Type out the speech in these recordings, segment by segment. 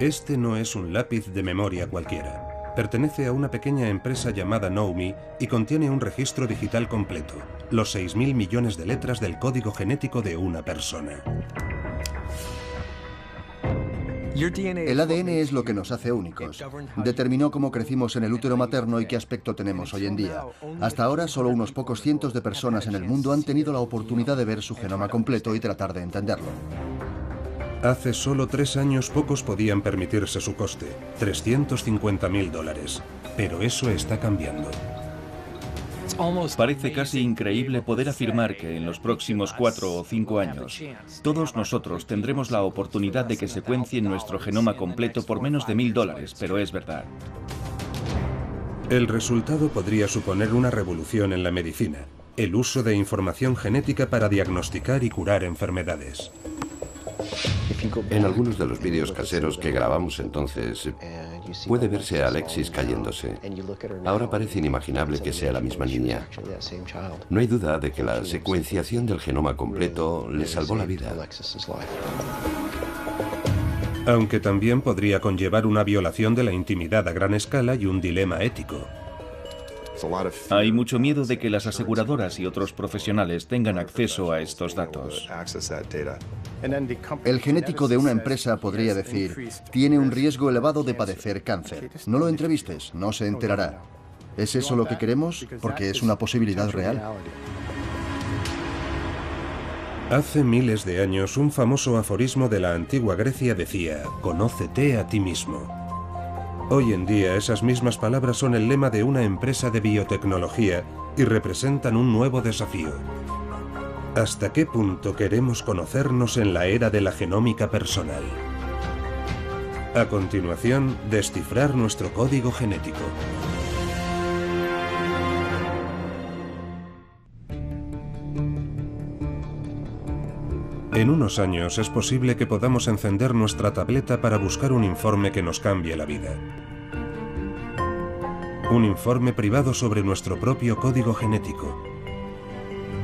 Este no es un lápiz de memoria cualquiera. Pertenece a una pequeña empresa llamada Knomi y contiene un registro digital completo, los 6.000 millones de letras del código genético de una persona. El ADN es lo que nos hace únicos. Determinó cómo crecimos en el útero materno y qué aspecto tenemos hoy en día. Hasta ahora, solo unos pocos cientos de personas en el mundo han tenido la oportunidad de ver su genoma completo y tratar de entenderlo. Hace solo 3 años pocos podían permitirse su coste, $350.000. Pero eso está cambiando. Parece casi increíble poder afirmar que en los próximos 4 o 5 años, todos nosotros tendremos la oportunidad de que secuencien nuestro genoma completo por menos de $1.000, pero es verdad. El resultado podría suponer una revolución en la medicina, el uso de información genética para diagnosticar y curar enfermedades. En algunos de los vídeos caseros que grabamos entonces, puede verse a Alexis cayéndose. Ahora parece inimaginable que sea la misma niña. No hay duda de que la secuenciación del genoma completo le salvó la vida. Aunque también podría conllevar una violación de la intimidad a gran escala y un dilema ético. Hay mucho miedo de que las aseguradoras y otros profesionales tengan acceso a estos datos. El genético de una empresa podría decir, tiene un riesgo elevado de padecer cáncer. No lo entrevistes, no se enterará. ¿Es eso lo que queremos? Porque es una posibilidad real. Hace miles de años, un famoso aforismo de la antigua Grecia decía, «Conócete a ti mismo». Hoy en día, esas mismas palabras son el lema de una empresa de biotecnología y representan un nuevo desafío. ¿Hasta qué punto queremos conocernos en la era de la genómica personal? A continuación, descifrar nuestro código genético. En unos años es posible que podamos encender nuestra tableta para buscar un informe que nos cambie la vida. Un informe privado sobre nuestro propio código genético.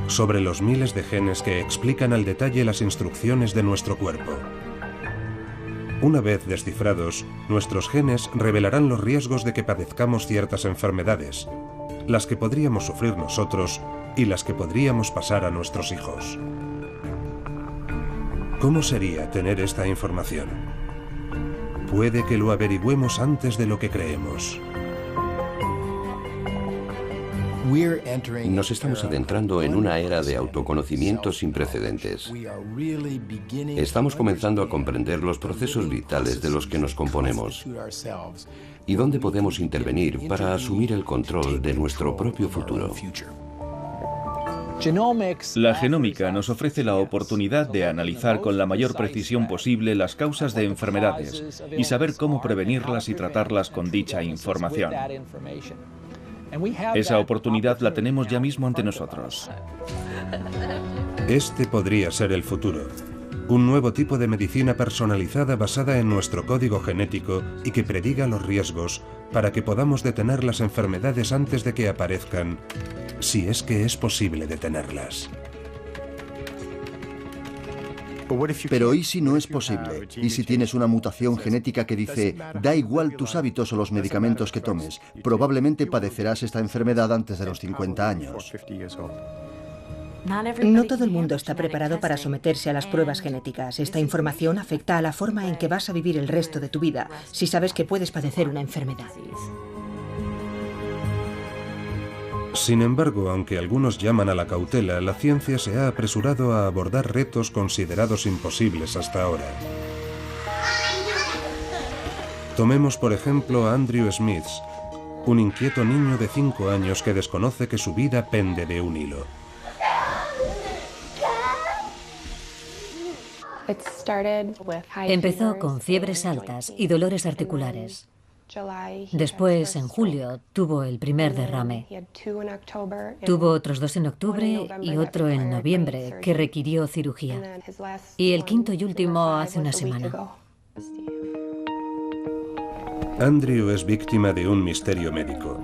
Sobre los miles de genes que explican al detalle las instrucciones de nuestro cuerpo. Una vez descifrados, nuestros genes revelarán los riesgos de que padezcamos ciertas enfermedades, las que podríamos sufrir nosotros y las que podríamos pasar a nuestros hijos. ¿Cómo sería tener esta información? Puede que lo averigüemos antes de lo que creemos. Nos estamos adentrando en una era de autoconocimiento sin precedentes. Estamos comenzando a comprender los procesos vitales de los que nos componemos y dónde podemos intervenir para asumir el control de nuestro propio futuro. La genómica nos ofrece la oportunidad de analizar con la mayor precisión posible las causas de enfermedades y saber cómo prevenirlas y tratarlas con dicha información. Esa oportunidad la tenemos ya mismo ante nosotros. Este podría ser el futuro. Un nuevo tipo de medicina personalizada basada en nuestro código genético y que prediga los riesgos para que podamos detener las enfermedades antes de que aparezcan, si es que es posible detenerlas. Pero ¿y si no es posible? ¿Y si tienes una mutación genética que dice, da igual tus hábitos o los medicamentos que tomes, probablemente padecerás esta enfermedad antes de los 50 años? No todo el mundo está preparado para someterse a las pruebas genéticas. Esta información afecta a la forma en que vas a vivir el resto de tu vida, si sabes que puedes padecer una enfermedad. Sin embargo, aunque algunos llaman a la cautela, la ciencia se ha apresurado a abordar retos considerados imposibles hasta ahora. Tomemos por ejemplo a Andrew Smith, un inquieto niño de 5 años que desconoce que su vida pende de un hilo. Empezó con fiebres altas y dolores articulares. Después, en julio, tuvo el primer derrame. Tuvo otros 2 en octubre y otro en noviembre, que requirió cirugía. Y el quinto y último hace una semana. Andrew es víctima de un misterio médico.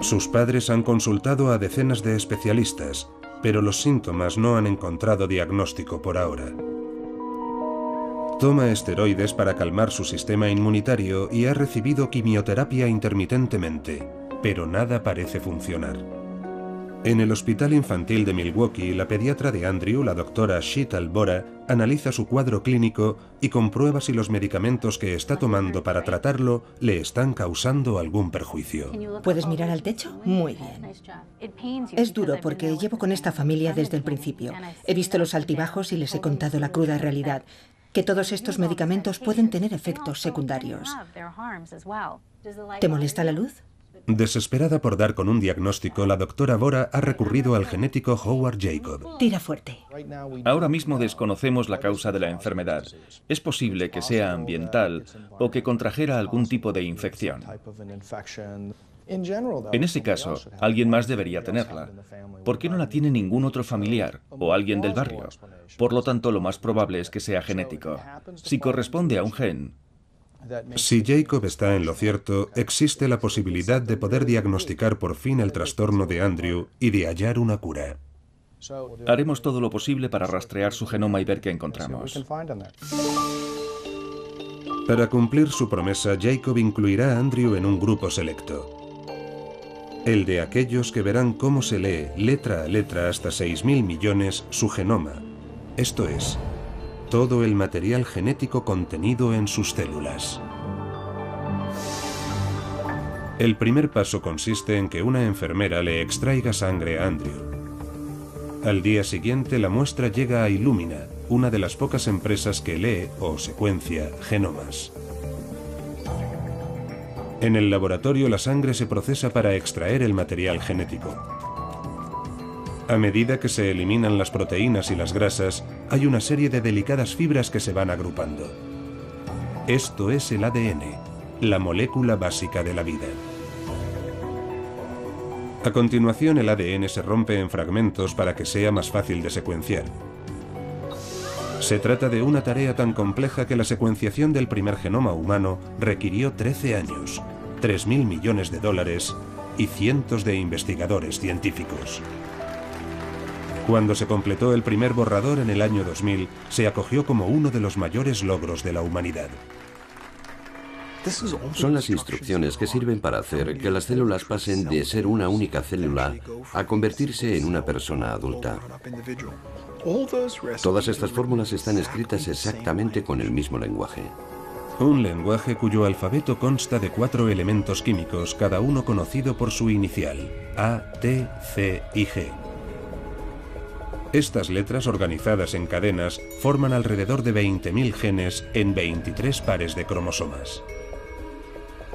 Sus padres han consultado a decenas de especialistas, pero los síntomas no han encontrado diagnóstico por ahora. Toma esteroides para calmar su sistema inmunitario y ha recibido quimioterapia intermitentemente, pero nada parece funcionar. En el Hospital Infantil de Milwaukee, la pediatra de Andrew, la doctora Sheetal Bora, analiza su cuadro clínico y comprueba si los medicamentos que está tomando para tratarlo le están causando algún perjuicio. ¿Puedes mirar al techo? Muy bien. Es duro porque llevo con esta familia desde el principio. He visto los altibajos y les he contado la cruda realidad, que todos estos medicamentos pueden tener efectos secundarios. ¿Te molesta la luz? Desesperada por dar con un diagnóstico, la doctora Bora ha recurrido al genético Howard Jacob. Tira fuerte. Ahora mismo desconocemos la causa de la enfermedad. Es posible que sea ambiental o que contrajera algún tipo de infección. En ese caso, alguien más debería tenerla. ¿Por qué no la tiene ningún otro familiar o alguien del barrio? Por lo tanto, lo más probable es que sea genético. Si corresponde a un gen, si Jacob está en lo cierto, existe la posibilidad de poder diagnosticar por fin el trastorno de Andrew y de hallar una cura. haremos todo lo posible para rastrear su genoma y ver qué encontramos. Para cumplir su promesa, Jacob incluirá a Andrew en un grupo selecto. El de aquellos que verán cómo se lee, letra a letra hasta 6.000 millones, su genoma. Esto es, todo el material genético contenido en sus células. El primer paso consiste en que una enfermera le extraiga sangre a Andrew. Al día siguiente, la muestra llega a Illumina, una de las pocas empresas que lee o secuencia genomas. En el laboratorio, la sangre se procesa para extraer el material genético. A medida que se eliminan las proteínas y las grasas, hay una serie de delicadas fibras que se van agrupando. Esto es el ADN, la molécula básica de la vida. A continuación, el ADN se rompe en fragmentos para que sea más fácil de secuenciar. Se trata de una tarea tan compleja que la secuenciación del primer genoma humano requirió 13 años, 3.000 millones de dólares y cientos de investigadores científicos. Cuando se completó el primer borrador en el año 2000, se acogió como uno de los mayores logros de la humanidad. Son las instrucciones que sirven para hacer que las células pasen de ser una única célula a convertirse en una persona adulta. Todas estas fórmulas están escritas exactamente con el mismo lenguaje. Un lenguaje cuyo alfabeto consta de 4 elementos químicos, cada uno conocido por su inicial, A, T, C y G. Estas letras, organizadas en cadenas, forman alrededor de 20.000 genes en 23 pares de cromosomas.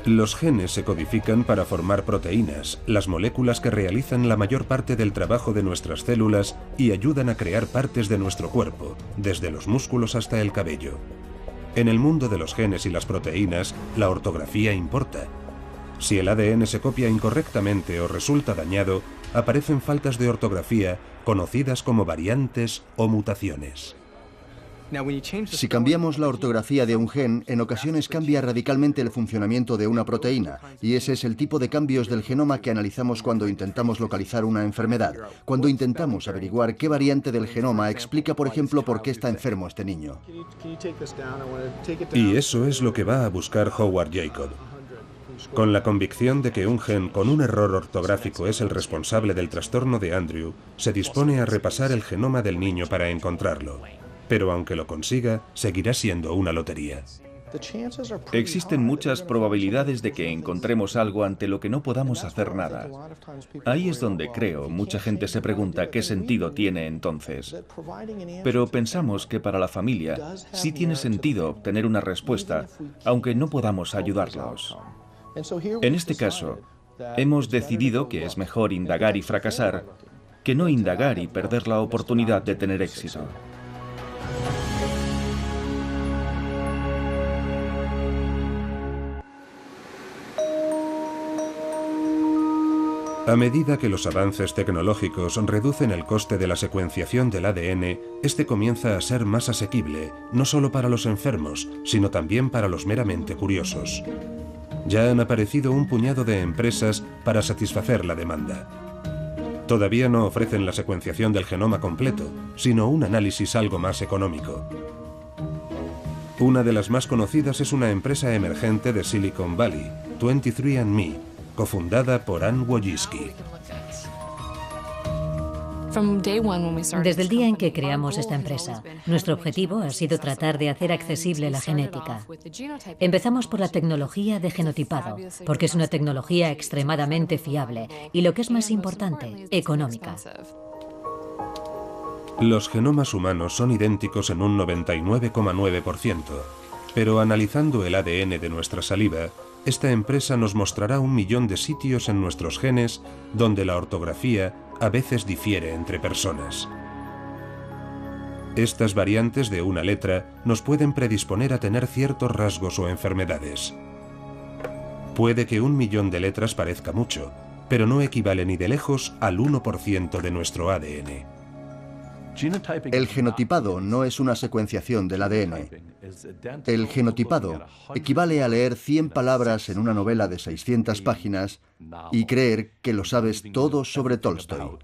Los genes se codifican para formar proteínas, las moléculas que realizan la mayor parte del trabajo de nuestras células y ayudan a crear partes de nuestro cuerpo, desde los músculos hasta el cabello. En el mundo de los genes y las proteínas, la ortografía importa. Si el ADN se copia incorrectamente o resulta dañado, aparecen faltas de ortografía conocidas como variantes o mutaciones. Si cambiamos la ortografía de un gen, en ocasiones cambia radicalmente el funcionamiento de una proteína, y ese es el tipo de cambios del genoma que analizamos cuando intentamos localizar una enfermedad, cuando intentamos averiguar qué variante del genoma explica, por ejemplo, por qué está enfermo este niño. Y eso es lo que va a buscar Howard Jacob. Con la convicción de que un gen con un error ortográfico es el responsable del trastorno de Andrew, se dispone a repasar el genoma del niño para encontrarlo. Pero aunque lo consiga, seguirá siendo una lotería. Existen muchas probabilidades de que encontremos algo ante lo que no podamos hacer nada. Ahí es donde creo, mucha gente se pregunta qué sentido tiene entonces. Pero pensamos que para la familia sí tiene sentido obtener una respuesta, aunque no podamos ayudarlos. En este caso, hemos decidido que es mejor indagar y fracasar que no indagar y perder la oportunidad de tener éxito. A medida que los avances tecnológicos reducen el coste de la secuenciación del ADN, este comienza a ser más asequible, no solo para los enfermos, sino también para los meramente curiosos. Ya han aparecido un puñado de empresas para satisfacer la demanda. Todavía no ofrecen la secuenciación del genoma completo, sino un análisis algo más económico. Una de las más conocidas es una empresa emergente de Silicon Valley, 23andMe, cofundada por Anne Wojcicki. Desde el día en que creamos esta empresa, nuestro objetivo ha sido tratar de hacer accesible la genética. Empezamos por la tecnología de genotipado, porque es una tecnología extremadamente fiable y, lo que es más importante, económica. Los genomas humanos son idénticos en un 99,9%, pero analizando el ADN de nuestra saliva, esta empresa nos mostrará 1 millón de sitios en nuestros genes donde la ortografía a veces difiere entre personas. Estas variantes de una letra nos pueden predisponer a tener ciertos rasgos o enfermedades. Puede que 1 millón de letras parezca mucho, pero no equivale ni de lejos al 1% de nuestro ADN. El genotipado no es una secuenciación del ADN. El genotipado equivale a leer 100 palabras en una novela de 600 páginas y creer que lo sabes todo sobre Tolstoy.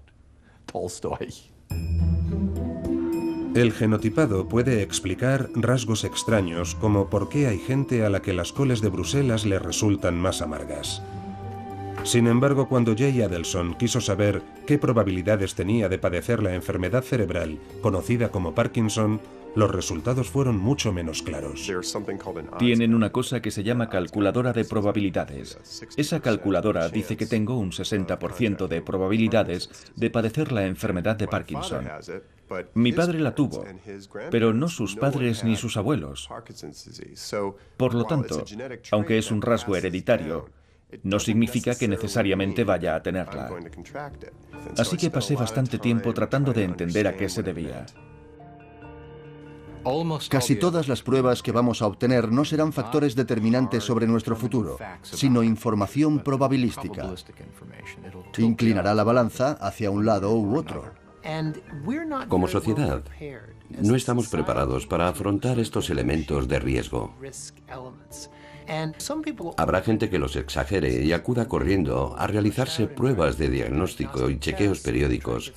El genotipado puede explicar rasgos extraños como por qué hay gente a la que las coles de Bruselas le resultan más amargas. Sin embargo, cuando Jay Adelson quiso saber qué probabilidades tenía de padecer la enfermedad cerebral conocida como Parkinson, los resultados fueron mucho menos claros. Tienen una cosa que se llama calculadora de probabilidades. Esa calculadora dice que tengo un 60% de probabilidades de padecer la enfermedad de Parkinson. Mi padre la tuvo, pero no sus padres ni sus abuelos. Por lo tanto, aunque es un rasgo hereditario, no significa que necesariamente vaya a tenerla. Así que pasé bastante tiempo tratando de entender a qué se debía. Casi todas las pruebas que vamos a obtener no serán factores determinantes sobre nuestro futuro, sino información probabilística. Inclinará la balanza hacia un lado u otro. Como sociedad, no estamos preparados para afrontar estos elementos de riesgo. Habrá gente que los exagere y acuda corriendo a realizarse pruebas de diagnóstico y chequeos periódicos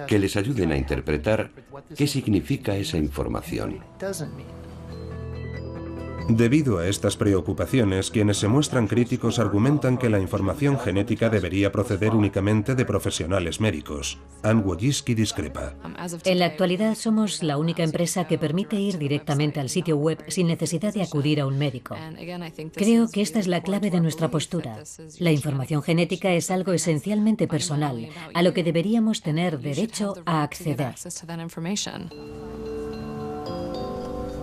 que les ayuden a interpretar qué significa esa información. Debido a estas preocupaciones, quienes se muestran críticos argumentan que la información genética debería proceder únicamente de profesionales médicos. Anne Wojcicki discrepa. En la actualidad somos la única empresa que permite ir directamente al sitio web sin necesidad de acudir a un médico. Creo que esta es la clave de nuestra postura. La información genética es algo esencialmente personal, a lo que deberíamos tener derecho a acceder.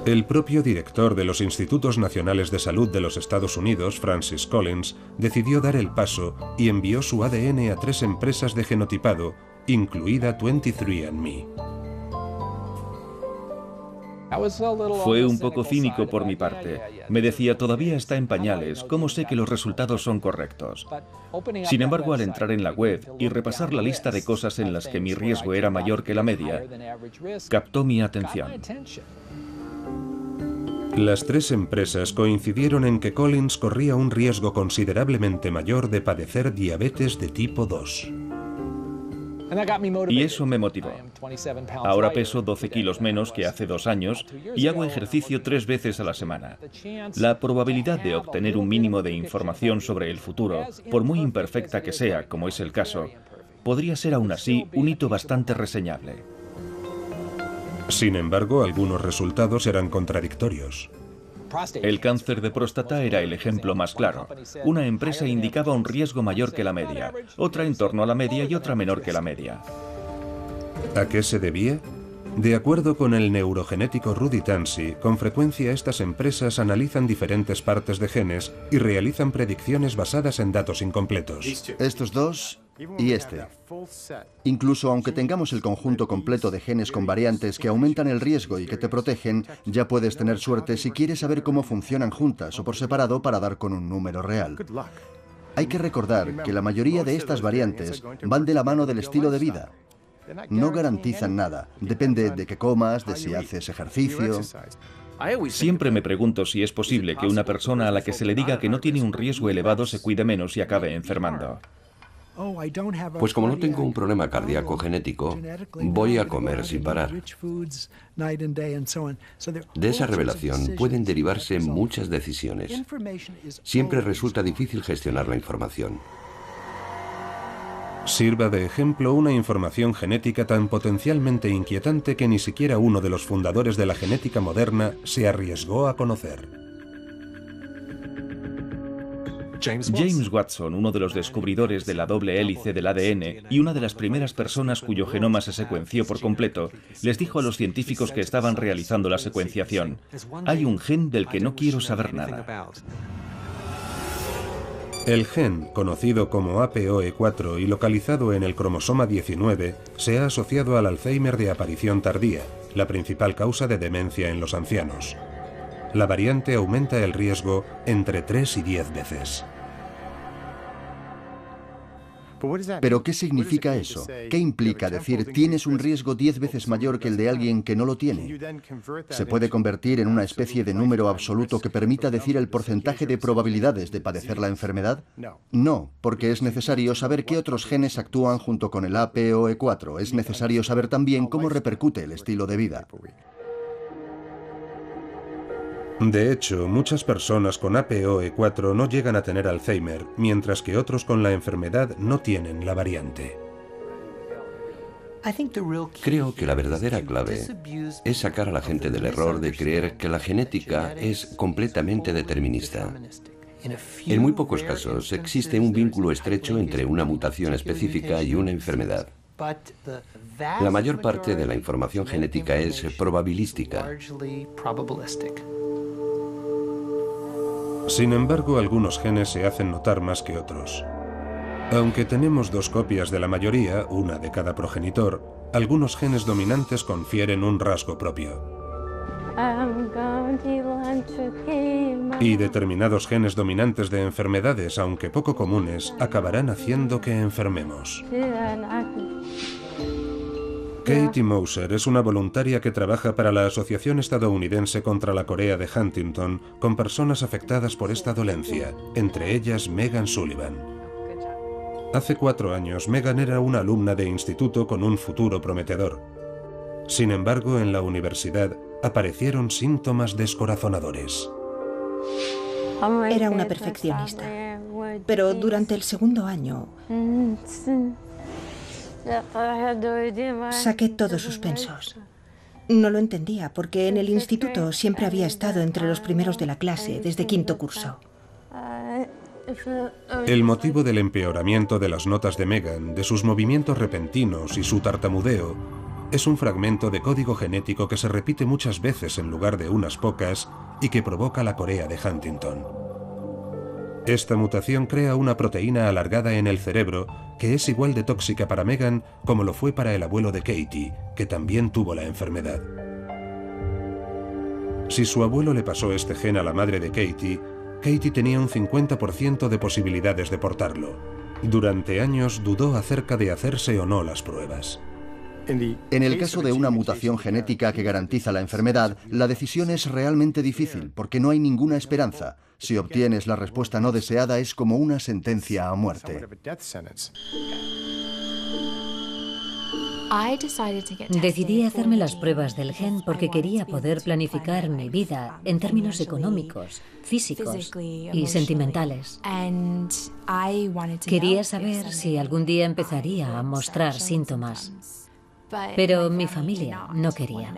El propio director de los Institutos Nacionales de Salud de los Estados Unidos, Francis Collins, decidió dar el paso y envió su ADN a 3 empresas de genotipado, incluida 23andMe. Fue un poco cínico por mi parte. Me decía, todavía está en pañales, ¿cómo sé que los resultados son correctos? Sin embargo, al entrar en la web y repasar la lista de cosas en las que mi riesgo era mayor que la media, captó mi atención. Las 3 empresas coincidieron en que Collins corría un riesgo considerablemente mayor de padecer diabetes de tipo 2. Y eso me motivó. Ahora peso 12 kilos menos que hace 2 años y hago ejercicio 3 veces a la semana. La probabilidad de obtener un mínimo de información sobre el futuro, por muy imperfecta que sea, como es el caso, podría ser aún así un hito bastante reseñable. Sin embargo, algunos resultados eran contradictorios. El cáncer de próstata era el ejemplo más claro. Una empresa indicaba un riesgo mayor que la media, otra en torno a la media y otra menor que la media. ¿A qué se debía? De acuerdo con el neurogenético Rudy Tanzi, con frecuencia estas empresas analizan diferentes partes de genes y realizan predicciones basadas en datos incompletos. Estos 2 y este. Incluso aunque tengamos el conjunto completo de genes con variantes que aumentan el riesgo y que te protegen, ya puedes tener suerte si quieres saber cómo funcionan juntas o por separado para dar con un número real. Hay que recordar que la mayoría de estas variantes van de la mano del estilo de vida. No garantizan nada. Depende de qué comas, de si haces ejercicio. Siempre me pregunto si es posible que una persona a la que se le diga que no tiene un riesgo elevado se cuide menos y acabe enfermando. Pues como no tengo un problema cardíaco genético, voy a comer sin parar. De esa revelación pueden derivarse muchas decisiones. Siempre resulta difícil gestionar la información. Sirva de ejemplo una información genética tan potencialmente inquietante que ni siquiera uno de los fundadores de la genética moderna se arriesgó a conocer. James Watson, uno de los descubridores de la doble hélice del ADN y una de las primeras personas cuyo genoma se secuenció por completo, les dijo a los científicos que estaban realizando la secuenciación: hay un gen del que no quiero saber nada. El gen, conocido como APOE4 y localizado en el cromosoma 19, se ha asociado al Alzheimer de aparición tardía, la principal causa de demencia en los ancianos. La variante aumenta el riesgo entre 3 y 10 veces. ¿Pero qué significa eso? ¿Qué implica decir tienes un riesgo 10 veces mayor que el de alguien que no lo tiene? ¿Se puede convertir en una especie de número absoluto que permita decir el porcentaje de probabilidades de padecer la enfermedad? No, porque es necesario saber qué otros genes actúan junto con el APOE4. Es necesario saber también cómo repercute el estilo de vida. De hecho, muchas personas con APOE4 no llegan a tener Alzheimer, mientras que otros con la enfermedad no tienen la variante. Creo que la verdadera clave es sacar a la gente del error de creer que la genética es completamente determinista. En muy pocos casos existe un vínculo estrecho entre una mutación específica y una enfermedad. La mayor parte de la información genética es probabilística. Sin embargo, algunos genes se hacen notar más que otros. Aunque tenemos 2 copias de la mayoría, una de cada progenitor, algunos genes dominantes confieren un rasgo propio. Y determinados genes dominantes de enfermedades, aunque poco comunes, acabarán haciendo que enfermemos. Katie Moser es una voluntaria que trabaja para la Asociación Estadounidense contra la Corea de Huntington con personas afectadas por esta dolencia, entre ellas Megan Sullivan. Hace 4 años, Megan era una alumna de instituto con un futuro prometedor. Sin embargo, en la universidad aparecieron síntomas descorazonadores. Era una perfeccionista, pero durante el segundo año saqué todos sus pensos. No lo entendía porque en el instituto siempre había estado entre los primeros de la clase desde 5º curso. El motivo del empeoramiento de las notas de Megan, de sus movimientos repentinos y su tartamudeo, es un fragmento de código genético que se repite muchas veces en lugar de unas pocas y que provoca la Corea de Huntington. Esta mutación crea una proteína alargada en el cerebro que es igual de tóxica para Megan como lo fue para el abuelo de Katie, que también tuvo la enfermedad. Si su abuelo le pasó este gen a la madre de Katie, Katie tenía un 50% de posibilidades de portarlo. Durante años dudó acerca de hacerse o no las pruebas. En el caso de una mutación genética que garantiza la enfermedad, la decisión es realmente difícil porque no hay ninguna esperanza. Si obtienes la respuesta no deseada, es como una sentencia a muerte. Decidí hacerme las pruebas del gen porque quería poder planificar mi vida en términos económicos, físicos y sentimentales. Quería saber si algún día empezaría a mostrar síntomas, pero mi familia no quería.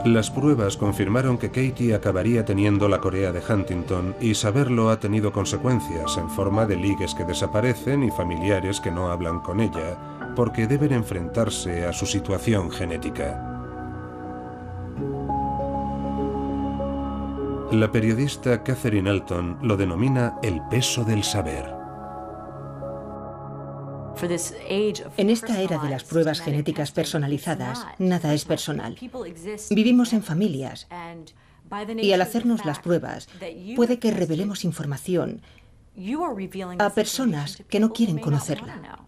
Las pruebas confirmaron que Katie acabaría teniendo la Corea de Huntington y saberlo ha tenido consecuencias en forma de ligues que desaparecen y familiares que no hablan con ella porque deben enfrentarse a su situación genética. La periodista Catherine Elton lo denomina el peso del saber. En esta era de las pruebas genéticas personalizadas, nada es personal. Vivimos en familias y al hacernos las pruebas puede que revelemos información a personas que no quieren conocerla.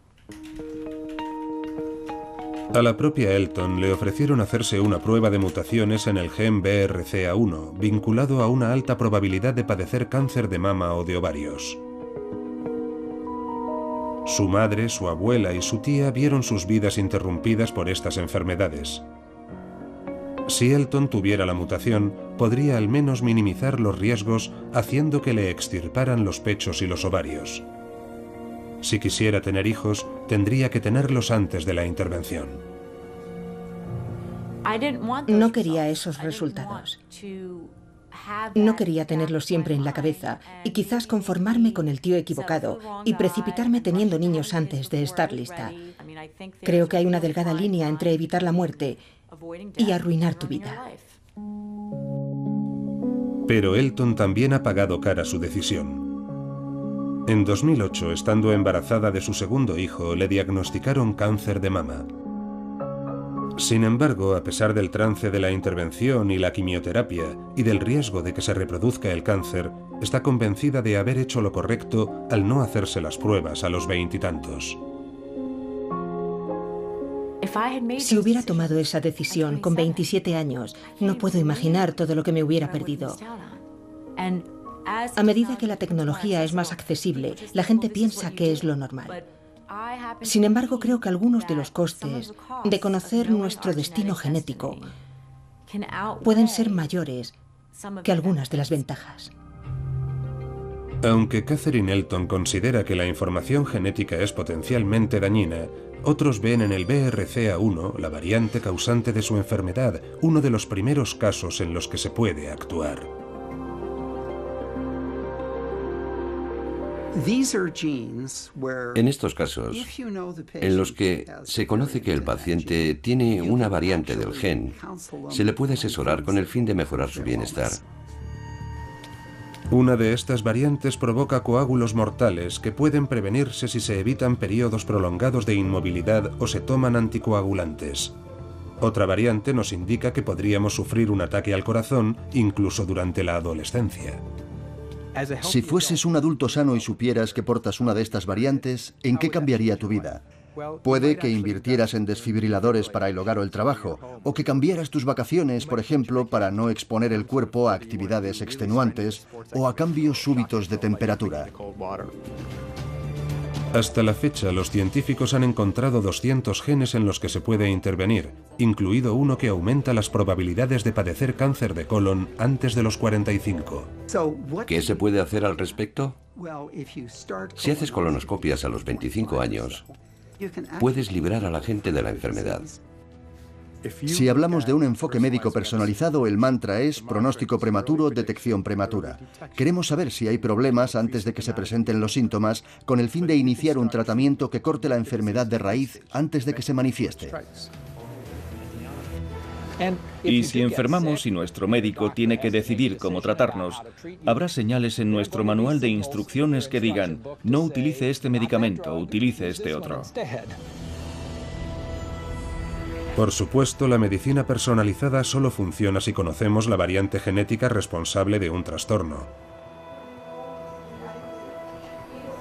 A la propia Elton le ofrecieron hacerse una prueba de mutaciones en el gen BRCA1, vinculado a una alta probabilidad de padecer cáncer de mama o de ovarios. Su madre, su abuela y su tía vieron sus vidas interrumpidas por estas enfermedades. Si Elton tuviera la mutación, podría al menos minimizar los riesgos haciendo que le extirparan los pechos y los ovarios. Si quisiera tener hijos, tendría que tenerlos antes de la intervención. No quería esos resultados. No quería tenerlos siempre en la cabeza y quizás conformarme con el tío equivocado y precipitarme teniendo niños antes de estar lista. Creo que hay una delgada línea entre evitar la muerte y arruinar tu vida. Pero Elton también ha pagado cara su decisión. En 2008, estando embarazada de su segundo hijo, le diagnosticaron cáncer de mama. Sin embargo, a pesar del trance de la intervención y la quimioterapia y del riesgo de que se reproduzca el cáncer, está convencida de haber hecho lo correcto al no hacerse las pruebas a los 20 y tantos. Si hubiera tomado esa decisión con 27 años, no puedo imaginar todo lo que me hubiera perdido. A medida que la tecnología es más accesible, la gente piensa que es lo normal. Sin embargo, creo que algunos de los costes de conocer nuestro destino genético pueden ser mayores que algunas de las ventajas. Aunque Catherine Elton considera que la información genética es potencialmente dañina, otros ven en el BRCA1, la variante causante de su enfermedad, uno de los primeros casos en los que se puede actuar. En estos casos, en los que se conoce que el paciente tiene una variante del gen, se le puede asesorar con el fin de mejorar su bienestar. Una de estas variantes provoca coágulos mortales que pueden prevenirse si se evitan periodos prolongados de inmovilidad o se toman anticoagulantes. Otra variante nos indica que podríamos sufrir un ataque al corazón incluso durante la adolescencia. Si fueses un adulto sano y supieras que portas una de estas variantes, ¿en qué cambiaría tu vida? Puede que invirtieras en desfibriladores para el hogar o el trabajo, o que cambiaras tus vacaciones, por ejemplo, para no exponer el cuerpo a actividades extenuantes o a cambios súbitos de temperatura. Hasta la fecha, los científicos han encontrado 200 genes en los que se puede intervenir, incluido uno que aumenta las probabilidades de padecer cáncer de colon antes de los 45. ¿Qué se puede hacer al respecto? Si haces colonoscopias a los 25 años, puedes librar a la gente de la enfermedad. Si hablamos de un enfoque médico personalizado, el mantra es pronóstico prematuro, detección prematura. Queremos saber si hay problemas antes de que se presenten los síntomas, con el fin de iniciar un tratamiento que corte la enfermedad de raíz antes de que se manifieste. Y si enfermamos y nuestro médico tiene que decidir cómo tratarnos, habrá señales en nuestro manual de instrucciones que digan: no utilice este medicamento, utilice este otro. Por supuesto, la medicina personalizada solo funciona si conocemos la variante genética responsable de un trastorno.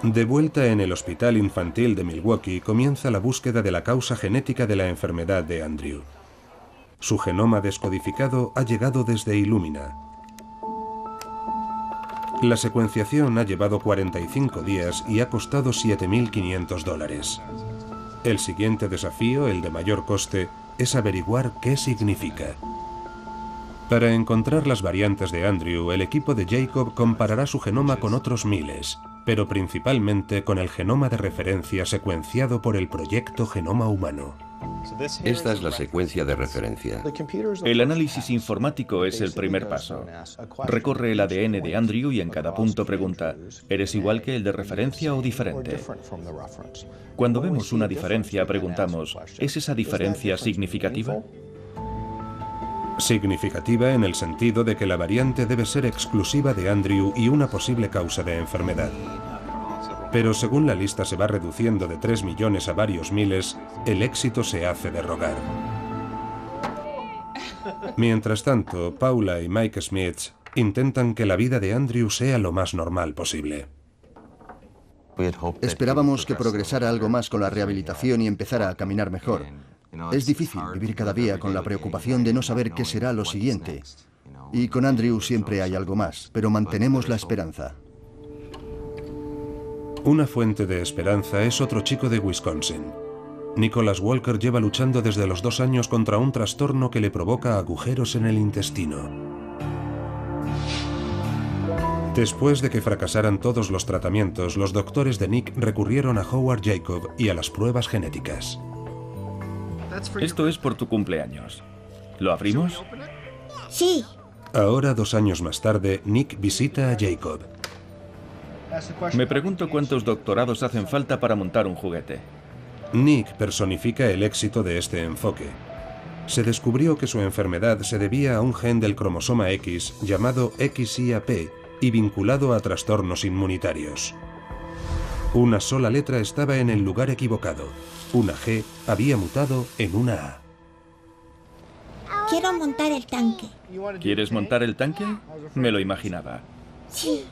De vuelta en el Hospital Infantil de Milwaukee, comienza la búsqueda de la causa genética de la enfermedad de Andrew. Su genoma descodificado ha llegado desde Illumina. La secuenciación ha llevado 45 días y ha costado $7.500. El siguiente desafío, el de mayor coste, es averiguar qué significa. Para encontrar las variantes de Andrew, el equipo de Jacob comparará su genoma con otros miles, pero principalmente con el genoma de referencia secuenciado por el proyecto Genoma Humano. Esta es la secuencia de referencia. El análisis informático es el primer paso. Recorre el ADN de Andrew y en cada punto pregunta: ¿eres igual que el de referencia o diferente? Cuando vemos una diferencia, preguntamos: ¿es esa diferencia significativa? Significativa en el sentido de que la variante debe ser exclusiva de Andrew y una posible causa de enfermedad. Pero según la lista se va reduciendo de 3 millones a varios miles, el éxito se hace de rogar. Mientras tanto, Paula y Mike Smith intentan que la vida de Andrew sea lo más normal posible. Esperábamos que progresara algo más con la rehabilitación y empezara a caminar mejor. Es difícil vivir cada día con la preocupación de no saber qué será lo siguiente. Y con Andrew siempre hay algo más, pero mantenemos la esperanza. Una fuente de esperanza es otro chico de Wisconsin. Nicholas Walker lleva luchando desde los 2 años contra un trastorno que le provoca agujeros en el intestino. Después de que fracasaran todos los tratamientos, los doctores de Nick recurrieron a Howard Jacob y a las pruebas genéticas. Esto es por tu cumpleaños. ¿Lo abrimos? Sí. Ahora, 2 años más tarde, Nick visita a Jacob. Me pregunto cuántos doctorados hacen falta para montar un juguete. Nick personifica el éxito de este enfoque. Se descubrió que su enfermedad se debía a un gen del cromosoma X llamado XIAP y vinculado a trastornos inmunitarios. Una sola letra estaba en el lugar equivocado. Una G había mutado en una A. Quiero montar el tanque. ¿Quieres montar el tanque? Me lo imaginaba. Sí.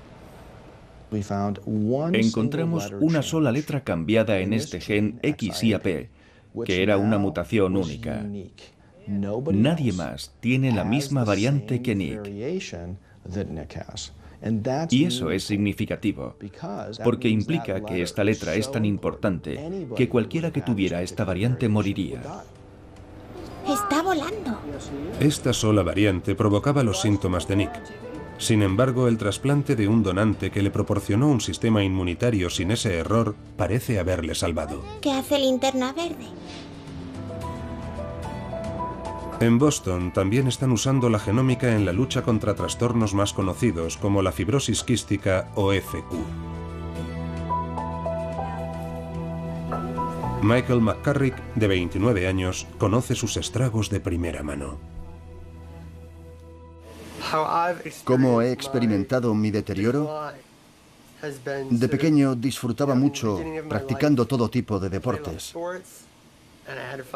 Encontramos una sola letra cambiada en este gen XIAP, que era una mutación única. Nadie más tiene la misma variante que Nick. Y eso es significativo, porque implica que esta letra es tan importante que cualquiera que tuviera esta variante moriría. Está volando. Esta sola variante provocaba los síntomas de Nick. Sin embargo, el trasplante de un donante que le proporcionó un sistema inmunitario sin ese error parece haberle salvado. ¿Qué hace Linterna Verde? En Boston también están usando la genómica en la lucha contra trastornos más conocidos como la fibrosis quística o FQ. Michael McCarrick, de 29 años, conoce sus estragos de primera mano. ¿Cómo he experimentado mi deterioro? De pequeño disfrutaba mucho practicando todo tipo de deportes.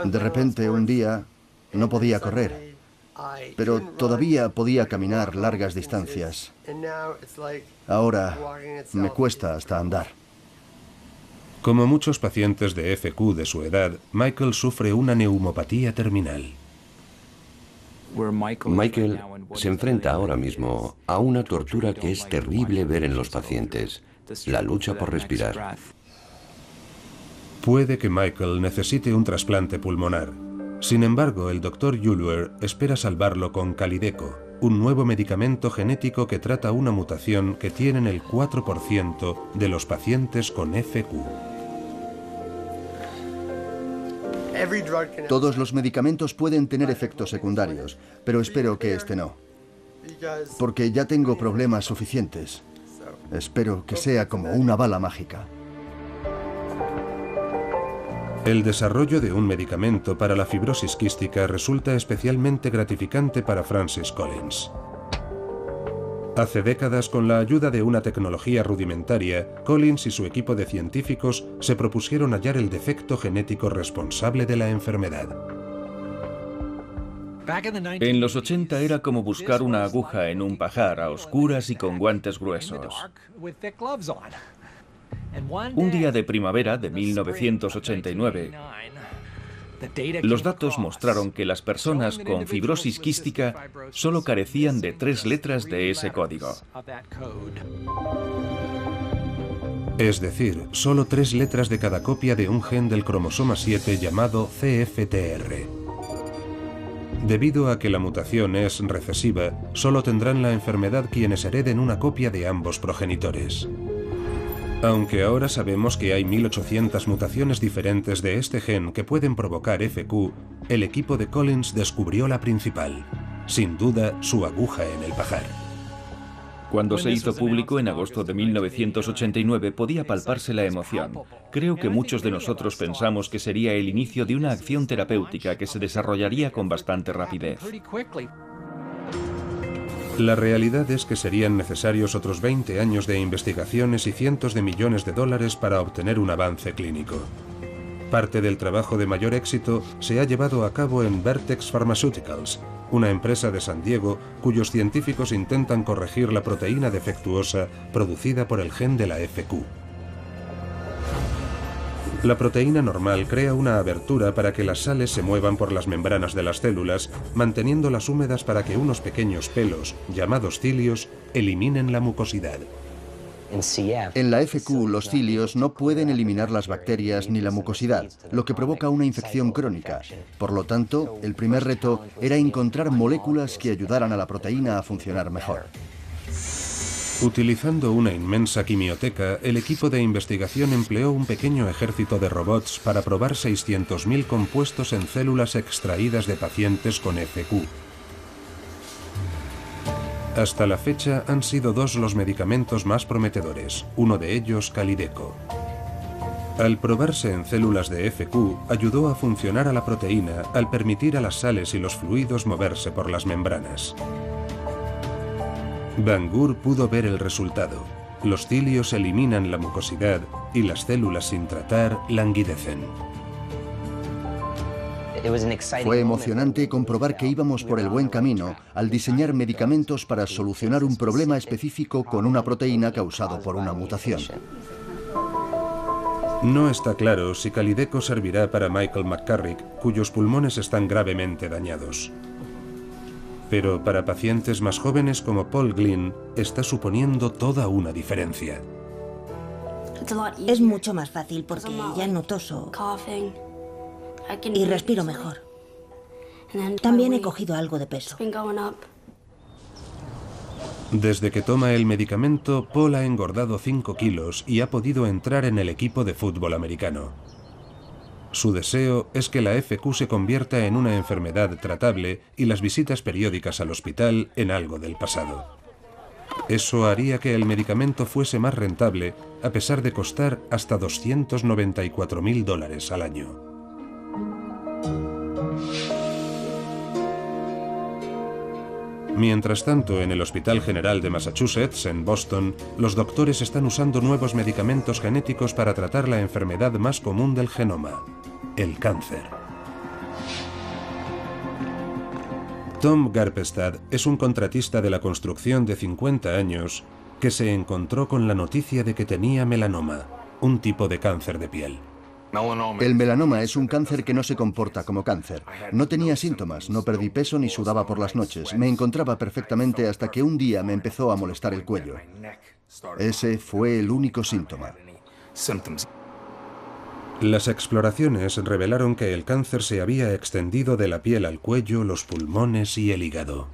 De repente, un día, no podía correr, pero todavía podía caminar largas distancias. Ahora me cuesta hasta andar. Como muchos pacientes de FQ de su edad, Michael sufre una neumopatía terminal. Michael se enfrenta ahora mismo a una tortura que es terrible ver en los pacientes, la lucha por respirar. Puede que Michael necesite un trasplante pulmonar. Sin embargo, el Dr. Yuler espera salvarlo con Calideco, un nuevo medicamento genético que trata una mutación que tienen el 4% de los pacientes con FQ. Todos los medicamentos pueden tener efectos secundarios, pero espero que este no. Porque ya tengo problemas suficientes. Espero que sea como una bala mágica. El desarrollo de un medicamento para la fibrosis quística resulta especialmente gratificante para Francis Collins. Hace décadas, con la ayuda de una tecnología rudimentaria, Collins y su equipo de científicos se propusieron hallar el defecto genético responsable de la enfermedad. En los 80 era como buscar una aguja en un pajar a oscuras y con guantes gruesos. Un día de primavera de 1989, los datos mostraron que las personas con fibrosis quística solo carecían de 3 letras de ese código. Es decir, solo 3 letras de cada copia de un gen del cromosoma 7 llamado CFTR. Debido a que la mutación es recesiva, solo tendrán la enfermedad quienes hereden una copia de ambos progenitores. Aunque ahora sabemos que hay 1800 mutaciones diferentes de este gen que pueden provocar FQ, el equipo de Collins descubrió la principal. Sin duda, su aguja en el pajar. Cuando se hizo público en agosto de 1989 podía palparse la emoción. Creo que muchos de nosotros pensamos que sería el inicio de una acción terapéutica que se desarrollaría con bastante rapidez. La realidad es que serían necesarios otros 20 años de investigaciones y cientos de millones de dólares para obtener un avance clínico. Parte del trabajo de mayor éxito se ha llevado a cabo en Vertex Pharmaceuticals, una empresa de San Diego cuyos científicos intentan corregir la proteína defectuosa producida por el gen de la FQ. La proteína normal crea una abertura para que las sales se muevan por las membranas de las células, manteniéndolas húmedas para que unos pequeños pelos, llamados cilios, eliminen la mucosidad. En la FQ, los cilios no pueden eliminar las bacterias ni la mucosidad, lo que provoca una infección crónica. Por lo tanto, el primer reto era encontrar moléculas que ayudaran a la proteína a funcionar mejor. Utilizando una inmensa quimioteca, el equipo de investigación empleó un pequeño ejército de robots para probar 600.000 compuestos en células extraídas de pacientes con FQ. Hasta la fecha han sido 2 los medicamentos más prometedores, uno de ellos Kalydeco. Al probarse en células de FQ, ayudó a funcionar a la proteína al permitir a las sales y los fluidos moverse por las membranas. Van Gur pudo ver el resultado. Los cilios eliminan la mucosidad y las células sin tratar languidecen. Fue emocionante comprobar que íbamos por el buen camino al diseñar medicamentos para solucionar un problema específico con una proteína causado por una mutación. No está claro si Kalydeco servirá para Michael McCarrick, cuyos pulmones están gravemente dañados. Pero para pacientes más jóvenes como Paul Glynn, está suponiendo toda una diferencia. Es mucho más fácil porque ya no toso y respiro mejor. También he cogido algo de peso. Desde que toma el medicamento, Paul ha engordado 5 kilos y ha podido entrar en el equipo de fútbol americano. Su deseo es que la FQ se convierta en una enfermedad tratable y las visitas periódicas al hospital en algo del pasado. Eso haría que el medicamento fuese más rentable, a pesar de costar hasta $294.000 al año. Mientras tanto, en el Hospital General de Massachusetts, en Boston, los doctores están usando nuevos medicamentos genéticos para tratar la enfermedad más común del genoma, el cáncer. Tom Garpestad es un contratista de la construcción de 50 años que se encontró con la noticia de que tenía melanoma, un tipo de cáncer de piel. El melanoma es un cáncer que no se comporta como cáncer. No tenía síntomas, no perdí peso ni sudaba por las noches. Me encontraba perfectamente hasta que un día me empezó a molestar el cuello. Ese fue el único síntoma. Las exploraciones revelaron que el cáncer se había extendido de la piel al cuello, los pulmones y el hígado.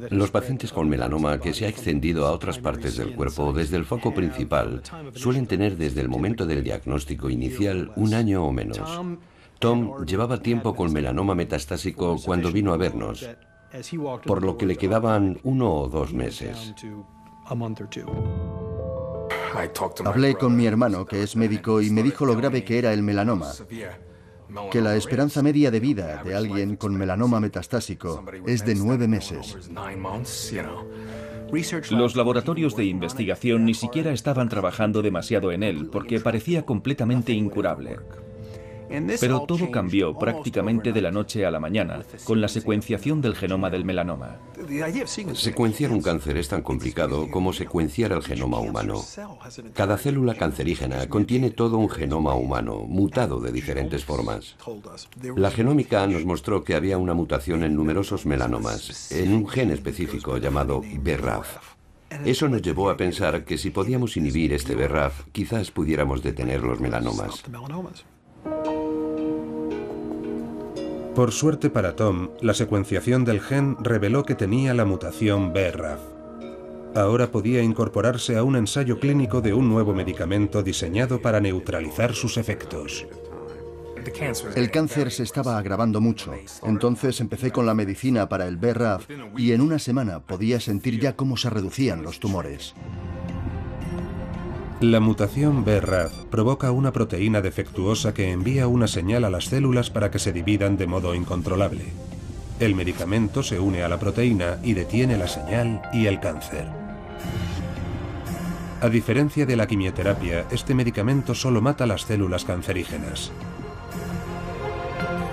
Los pacientes con melanoma que se ha extendido a otras partes del cuerpo desde el foco principal suelen tener desde el momento del diagnóstico inicial 1 año o menos. Tom llevaba tiempo con melanoma metastásico cuando vino a vernos, por lo que le quedaban 1 o 2 meses. Hablé con mi hermano, que es médico, y me dijo lo grave que era el melanoma. Que la esperanza media de vida de alguien con melanoma metastásico es de 9 meses. Los laboratorios de investigación ni siquiera estaban trabajando demasiado en él porque parecía completamente incurable. Pero todo cambió prácticamente de la noche a la mañana con la secuenciación del genoma del melanoma. Secuenciar un cáncer es tan complicado como secuenciar el genoma humano. Cada célula cancerígena contiene todo un genoma humano, mutado de diferentes formas. La genómica nos mostró que había una mutación en numerosos melanomas, en un gen específico llamado BRAF. Eso nos llevó a pensar que si podíamos inhibir este BRAF, quizás pudiéramos detener los melanomas. Por suerte para Tom, la secuenciación del gen reveló que tenía la mutación BRAF. Ahora podía incorporarse a un ensayo clínico de un nuevo medicamento diseñado para neutralizar sus efectos. El cáncer se estaba agravando mucho, entonces empecé con la medicina para el BRAF y en 1 semana podía sentir ya cómo se reducían los tumores. La mutación BRAF provoca una proteína defectuosa que envía una señal a las células para que se dividan de modo incontrolable. El medicamento se une a la proteína y detiene la señal y el cáncer. A diferencia de la quimioterapia, este medicamento solo mata las células cancerígenas.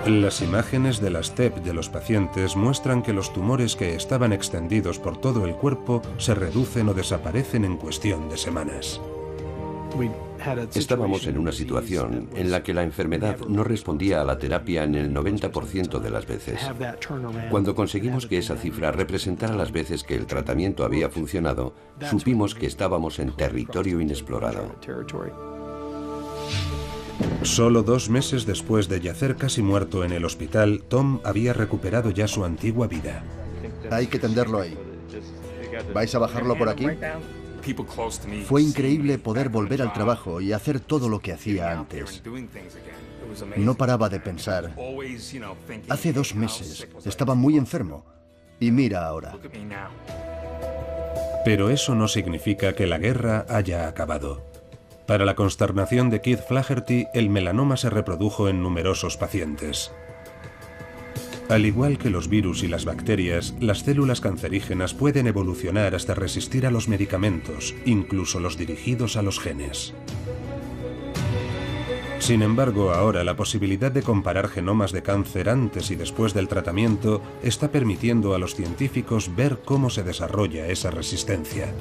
Las imágenes de las TEP de los pacientes muestran que los tumores que estaban extendidos por todo el cuerpo se reducen o desaparecen en cuestión de semanas. Estábamos en una situación en la que la enfermedad no respondía a la terapia en el 90% de las veces. Cuando conseguimos que esa cifra representara las veces que el tratamiento había funcionado, supimos que estábamos en territorio inexplorado. Solo 2 meses después de yacer casi muerto en el hospital, Tom había recuperado ya su antigua vida. Hay que tenderlo ahí. ¿Vais a bajarlo por aquí? Fue increíble poder volver al trabajo y hacer todo lo que hacía antes. No paraba de pensar. Hace 2 meses estaba muy enfermo. Y mira ahora. Pero eso no significa que la guerra haya acabado. Para la consternación de Keith Flaherty, el melanoma se reprodujo en numerosos pacientes. Al igual que los virus y las bacterias, las células cancerígenas pueden evolucionar hasta resistir a los medicamentos, incluso los dirigidos a los genes. Sin embargo, ahora la posibilidad de comparar genomas de cáncer antes y después del tratamiento está permitiendo a los científicos ver cómo se desarrolla esa resistencia.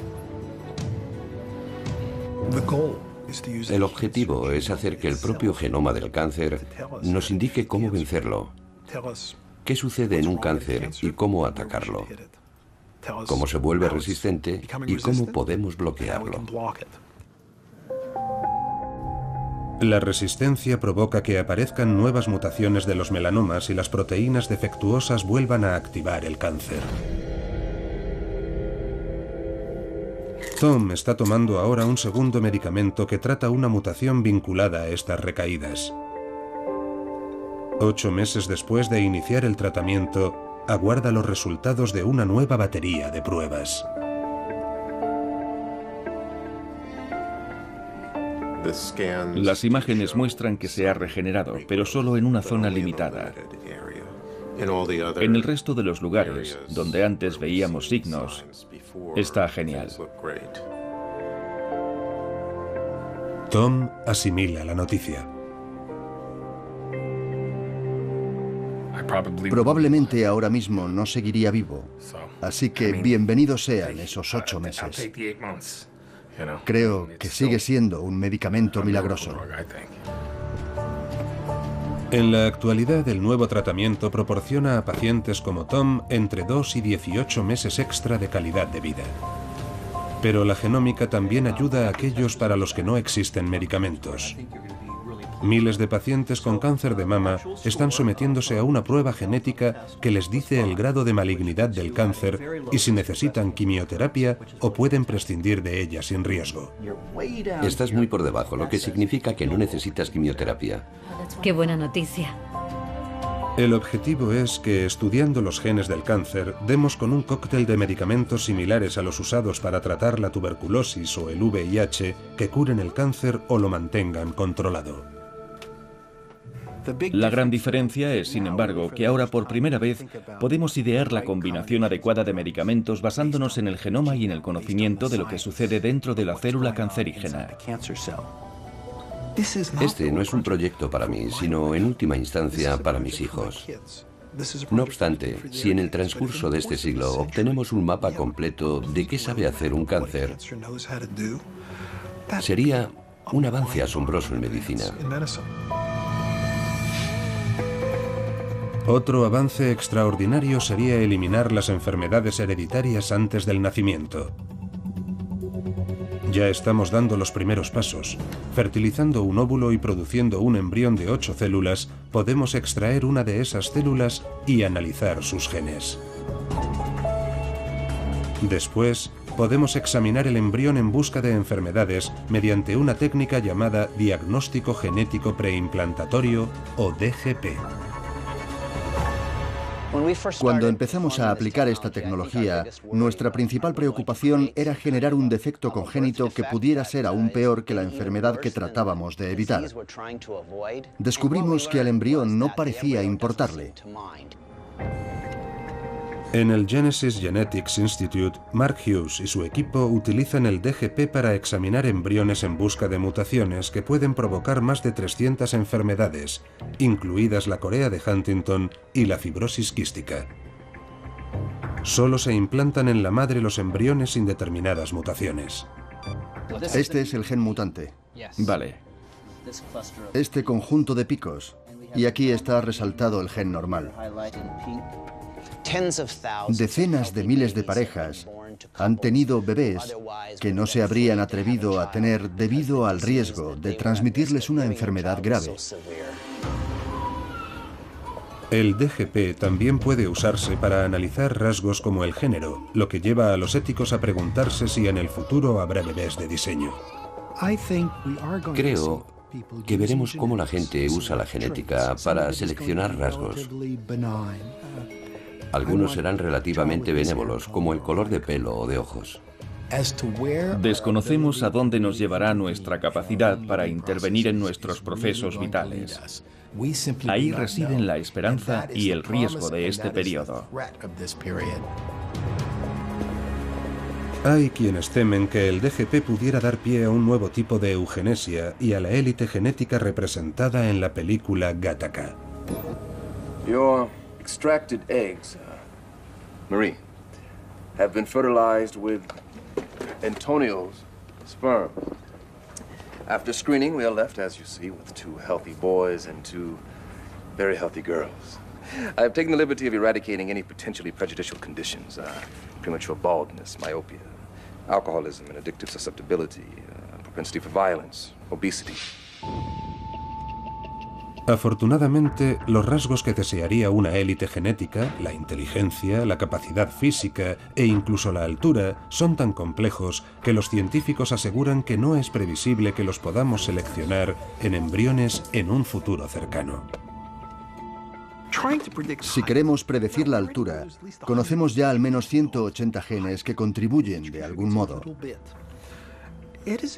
El objetivo es hacer que el propio genoma del cáncer nos indique cómo vencerlo, qué sucede en un cáncer y cómo atacarlo, cómo se vuelve resistente y cómo podemos bloquearlo. La resistencia provoca que aparezcan nuevas mutaciones de los melanomas y las proteínas defectuosas vuelvan a activar el cáncer. Tom está tomando ahora un segundo medicamento que trata una mutación vinculada a estas recaídas. 8 meses después de iniciar el tratamiento, aguarda los resultados de una nueva batería de pruebas. Las imágenes muestran que se ha regenerado, pero solo en una zona limitada. En el resto de los lugares, donde antes veíamos signos, está genial. Tom asimila la noticia. Probablemente ahora mismo no seguiría vivo, así que bienvenidos sean esos 8 meses. Creo que sigue siendo un medicamento milagroso. En la actualidad, el nuevo tratamiento proporciona a pacientes como Tom entre 2 y 18 meses extra de calidad de vida. Pero la genómica también ayuda a aquellos para los que no existen medicamentos. Miles de pacientes con cáncer de mama están sometiéndose a una prueba genética que les dice el grado de malignidad del cáncer y si necesitan quimioterapia o pueden prescindir de ella sin riesgo. Estás muy por debajo, lo que significa que no necesitas quimioterapia. Qué buena noticia. El objetivo es que, estudiando los genes del cáncer, demos con un cóctel de medicamentos similares a los usados para tratar la tuberculosis o el VIH que curen el cáncer o lo mantengan controlado. La gran diferencia es, sin embargo, que ahora por primera vez podemos idear la combinación adecuada de medicamentos basándonos en el genoma y en el conocimiento de lo que sucede dentro de la célula cancerígena. Este no es un proyecto para mí, sino en última instancia para mis hijos. No obstante, si en el transcurso de este siglo obtenemos un mapa completo de qué sabe hacer un cáncer, sería un avance asombroso en medicina. Otro avance extraordinario sería eliminar las enfermedades hereditarias antes del nacimiento. Ya estamos dando los primeros pasos. Fertilizando un óvulo y produciendo un embrión de 8 células, podemos extraer una de esas células y analizar sus genes. Después, podemos examinar el embrión en busca de enfermedades mediante una técnica llamada diagnóstico genético preimplantatorio o DGP. Cuando empezamos a aplicar esta tecnología, nuestra principal preocupación era generar un defecto congénito que pudiera ser aún peor que la enfermedad que tratábamos de evitar. Descubrimos que al embrión no parecía importarle. En el Genesis Genetics Institute, Mark Hughes y su equipo utilizan el DGP para examinar embriones en busca de mutaciones que pueden provocar más de 300 enfermedades, incluidas la corea de Huntington y la fibrosis quística. Solo se implantan en la madre los embriones sin determinadas mutaciones. Este es el gen mutante. Vale. Este conjunto de picos. Y aquí está resaltado el gen normal. Decenas de miles de parejas han tenido bebés que no se habrían atrevido a tener debido al riesgo de transmitirles una enfermedad grave. El DGP también puede usarse para analizar rasgos como el género, lo que lleva a los éticos a preguntarse si en el futuro habrá bebés de diseño. Creo que veremos cómo la gente usa la genética para seleccionar rasgos. Algunos serán relativamente benévolos, como el color de pelo o de ojos. Desconocemos a dónde nos llevará nuestra capacidad para intervenir en nuestros procesos vitales. Ahí residen la esperanza y el riesgo de este periodo. Hay quienes temen que el DGP pudiera dar pie a un nuevo tipo de eugenesia y a la élite genética representada en la película Gattaca. Your extracted eggs, Marie, have been fertilized with Antonio's sperm. After screening, we are left, as you see, with 2 healthy boys and 2 very healthy girls. I have taken the liberty of eradicating any potentially prejudicial conditions, premature baldness, myopia, alcoholism and addictive susceptibility, propensity for violence, obesity. Afortunadamente, los rasgos que desearía una élite genética, la inteligencia, la capacidad física e incluso la altura, son tan complejos que los científicos aseguran que no es previsible que los podamos seleccionar en embriones en un futuro cercano. Si queremos predecir la altura, conocemos ya al menos 180 genes que contribuyen de algún modo.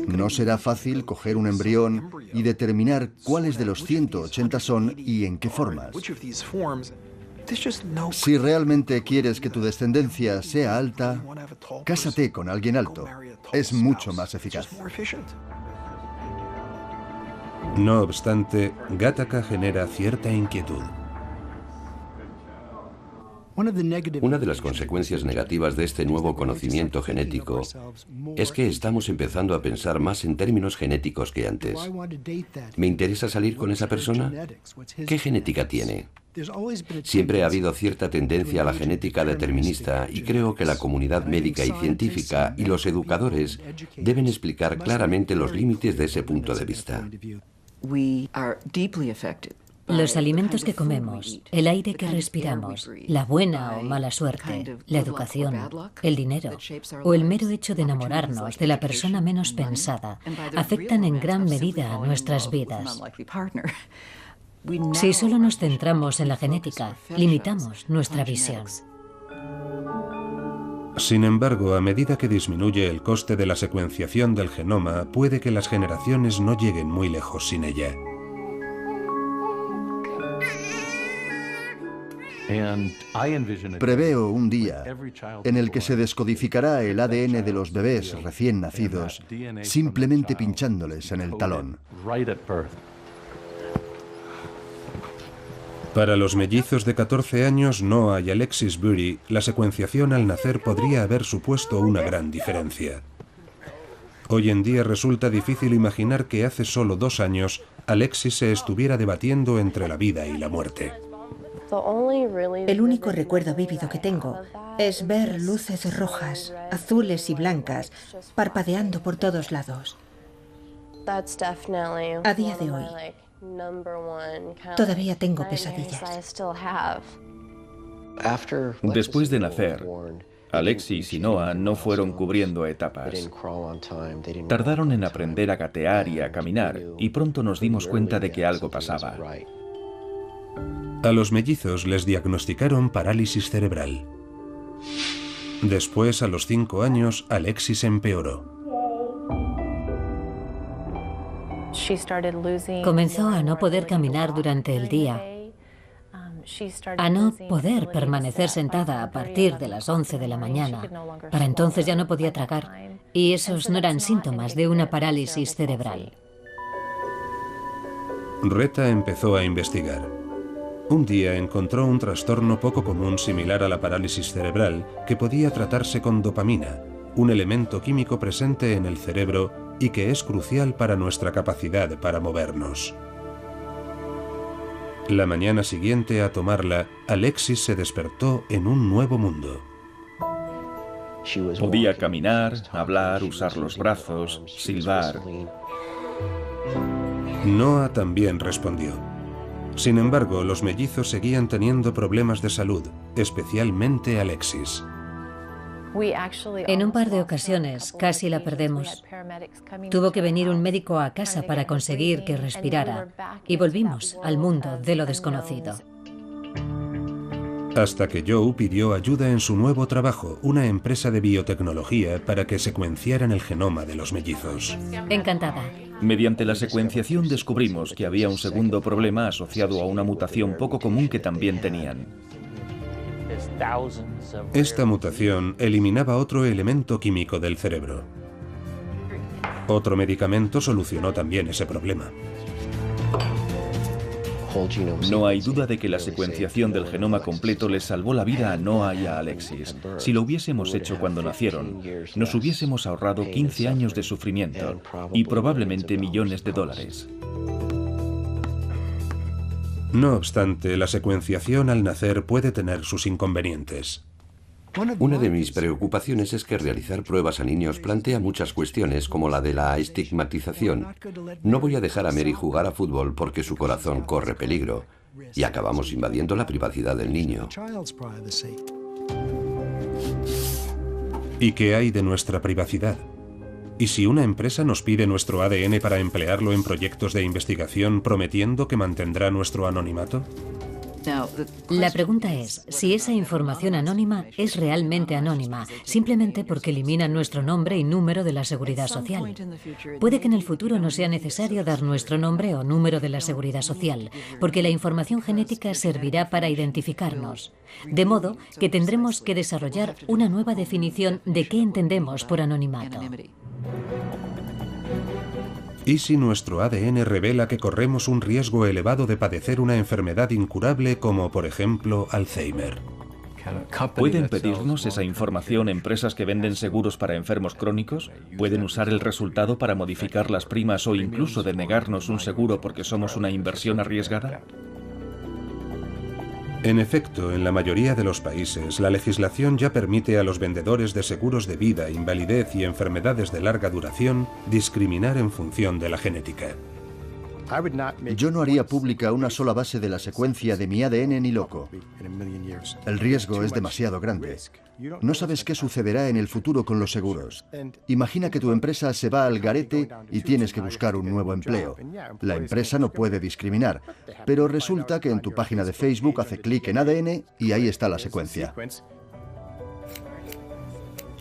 No será fácil coger un embrión y determinar cuáles de los 180 son y en qué formas. Si realmente quieres que tu descendencia sea alta, cásate con alguien alto. Es mucho más eficaz. No obstante, Gattaca genera cierta inquietud. Una de las consecuencias negativas de este nuevo conocimiento genético es que estamos empezando a pensar más en términos genéticos que antes. ¿Me interesa salir con esa persona? ¿Qué genética tiene? Siempre ha habido cierta tendencia a la genética determinista y creo que la comunidad médica y científica y los educadores deben explicar claramente los límites de ese punto de vista. Los alimentos que comemos, el aire que respiramos, la buena o mala suerte, la educación, el dinero o el mero hecho de enamorarnos de la persona menos pensada afectan en gran medida a nuestras vidas. Si solo nos centramos en la genética, limitamos nuestra visión. Sin embargo, a medida que disminuye el coste de la secuenciación del genoma, puede que las generaciones no lleguen muy lejos sin ella. Preveo un día en el que se descodificará el ADN de los bebés recién nacidos simplemente pinchándoles en el talón. Para los mellizos de 14 años, Noah y Alexis Bury, la secuenciación al nacer podría haber supuesto una gran diferencia. Hoy en día resulta difícil imaginar que hace solo 2 años Alexis se estuviera debatiendo entre la vida y la muerte. El único recuerdo vívido que tengo es ver luces rojas, azules y blancas parpadeando por todos lados. A día de hoy, todavía tengo pesadillas. Después de nacer, Alexis y Noah no fueron cubriendo etapas. Tardaron en aprender a gatear y a caminar, y pronto nos dimos cuenta de que algo pasaba. A los mellizos les diagnosticaron parálisis cerebral. Después, a los 5 años, Alexis empeoró. Comenzó a no poder caminar durante el día, a no poder permanecer sentada a partir de las 11 de la mañana. Para entonces ya no podía tragar, y esos no eran síntomas de una parálisis cerebral. Retta empezó a investigar. Un día encontró un trastorno poco común similar a la parálisis cerebral que podía tratarse con dopamina, un elemento químico presente en el cerebro y que es crucial para nuestra capacidad para movernos. La mañana siguiente a tomarla, Alexis se despertó en un nuevo mundo. Podía caminar, hablar, usar los brazos, silbar. Noah también respondió. Sin embargo, los mellizos seguían teniendo problemas de salud, especialmente Alexis. En un par de ocasiones casi la perdemos. Tuvo que venir un médico a casa para conseguir que respirara y volvimos al mundo de lo desconocido. Hasta que Joe pidió ayuda en su nuevo trabajo, una empresa de biotecnología para que secuenciaran el genoma de los mellizos. Encantada. Mediante la secuenciación descubrimos que había un segundo problema asociado a una mutación poco común que también tenían. Esta mutación eliminaba otro elemento químico del cerebro. Otro medicamento solucionó también ese problema. No hay duda de que la secuenciación del genoma completo les salvó la vida a Noah y a Alexis. Si lo hubiésemos hecho cuando nacieron, nos hubiésemos ahorrado 15 años de sufrimiento y probablemente millones de dólares. No obstante, la secuenciación al nacer puede tener sus inconvenientes. Una de mis preocupaciones es que realizar pruebas a niños plantea muchas cuestiones como la de la estigmatización. No voy a dejar a Mary jugar a fútbol porque su corazón corre peligro y acabamos invadiendo la privacidad del niño. ¿Y qué hay de nuestra privacidad? ¿Y si una empresa nos pide nuestro ADN para emplearlo en proyectos de investigación prometiendo que mantendrá nuestro anonimato? La pregunta es si esa información anónima es realmente anónima, simplemente porque elimina nuestro nombre y número de la seguridad social. Puede que en el futuro no sea necesario dar nuestro nombre o número de la seguridad social, porque la información genética servirá para identificarnos. De modo que tendremos que desarrollar una nueva definición de qué entendemos por anonimato. ¿Y si nuestro ADN revela que corremos un riesgo elevado de padecer una enfermedad incurable como, por ejemplo, Alzheimer? ¿Pueden pedirnos esa información empresas que venden seguros para enfermos crónicos? ¿Pueden usar el resultado para modificar las primas o incluso denegarnos un seguro porque somos una inversión arriesgada? En efecto, en la mayoría de los países, la legislación ya permite a los vendedores de seguros de vida, invalidez y enfermedades de larga duración discriminar en función de la genética. Yo no haría pública una sola base de la secuencia de mi ADN ni loco. El riesgo es demasiado grande. No sabes qué sucederá en el futuro con los seguros. Imagina que tu empresa se va al garete y tienes que buscar un nuevo empleo. La empresa no puede discriminar, pero resulta que en tu página de Facebook hace clic en ADN y ahí está la secuencia.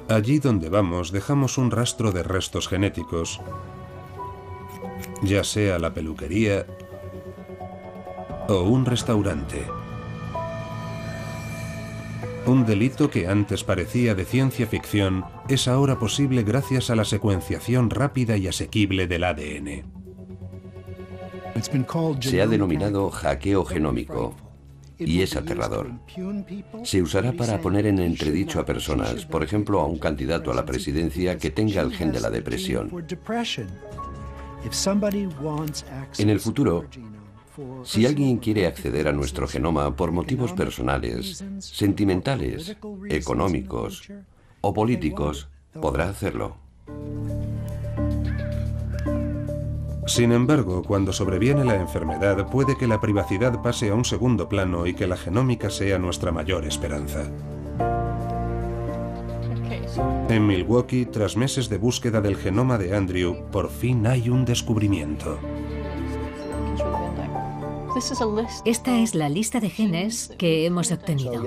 Allí donde vamos dejamos un rastro de restos genéticos, ya sea la peluquería o un restaurante. Un delito que antes parecía de ciencia ficción es ahora posible gracias a la secuenciación rápida y asequible del ADN. Se ha denominado hackeo genómico y es aterrador. Se usará para poner en entredicho a personas, por ejemplo, a un candidato a la presidencia que tenga el gen de la depresión. En el futuro, si alguien quiere acceder a nuestro genoma por motivos personales, sentimentales, económicos o políticos, podrá hacerlo. Sin embargo, cuando sobreviene la enfermedad, puede que la privacidad pase a un segundo plano y que la genómica sea nuestra mayor esperanza. En Milwaukee, tras meses de búsqueda del genoma de Andrew, por fin hay un descubrimiento. Esta es la lista de genes que hemos obtenido.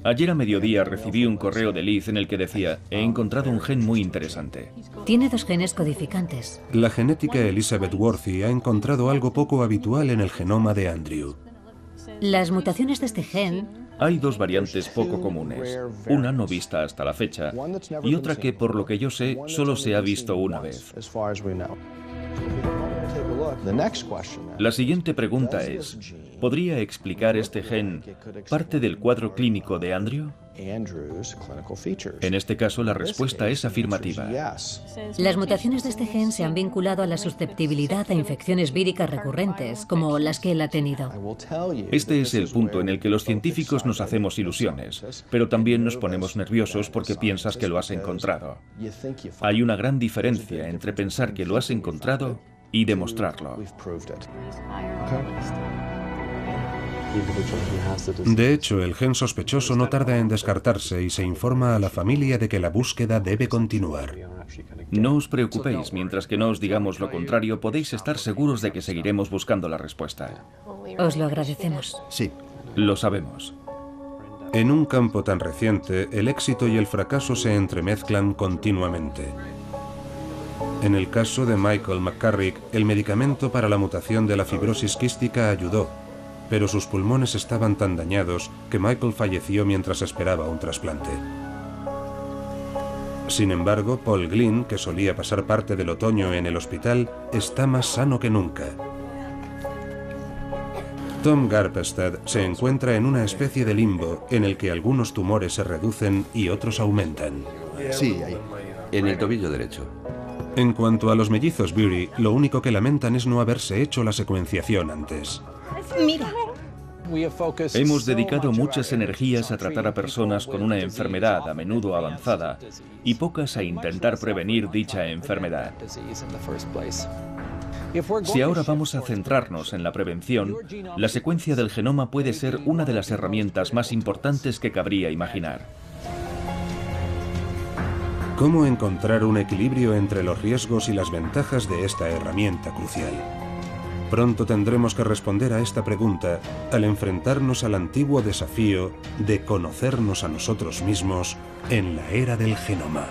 Ayer a mediodía recibí un correo de Liz en el que decía: he encontrado un gen muy interesante. Tiene 2 genes codificantes. La genética Elizabeth Worthy ha encontrado algo poco habitual en el genoma de Andrew. Las mutaciones de este gen... Hay 2 variantes poco comunes, una no vista hasta la fecha y otra que, por lo que yo sé, solo se ha visto una vez. La siguiente pregunta es: ¿podría explicar este gen parte del cuadro clínico de Andrew? En este caso, la respuesta es afirmativa. Las mutaciones de este gen se han vinculado a la susceptibilidad a infecciones víricas recurrentes, como las que él ha tenido. Este es el punto en el que los científicos nos hacemos ilusiones, pero también nos ponemos nerviosos porque piensas que lo has encontrado. Hay una gran diferencia entre pensar que lo has encontrado y demostrarlo. De hecho, el gen sospechoso no tarda en descartarse y se informa a la familia de que la búsqueda debe continuar. No os preocupéis, mientras que no os digamos lo contrario, podéis estar seguros de que seguiremos buscando la respuesta. Os lo agradecemos. Sí. Lo sabemos. En un campo tan reciente, el éxito y el fracaso se entremezclan continuamente. En el caso de Michael McCarrick, el medicamento para la mutación de la fibrosis quística ayudó, pero sus pulmones estaban tan dañados que Michael falleció mientras esperaba un trasplante. Sin embargo, Paul Glynn, que solía pasar parte del otoño en el hospital, está más sano que nunca. Tom Garpestad se encuentra en una especie de limbo en el que algunos tumores se reducen y otros aumentan. Sí, ahí. En el tobillo derecho. En cuanto a los mellizos Bury, lo único que lamentan es no haberse hecho la secuenciación antes. Mira. Hemos dedicado muchas energías a tratar a personas con una enfermedad a menudo avanzada y pocas a intentar prevenir dicha enfermedad. Si ahora vamos a centrarnos en la prevención, la secuencia del genoma puede ser una de las herramientas más importantes que cabría imaginar. ¿Cómo encontrar un equilibrio entre los riesgos y las ventajas de esta herramienta crucial? Pronto tendremos que responder a esta pregunta al enfrentarnos al antiguo desafío de conocernos a nosotros mismos en la era del genoma.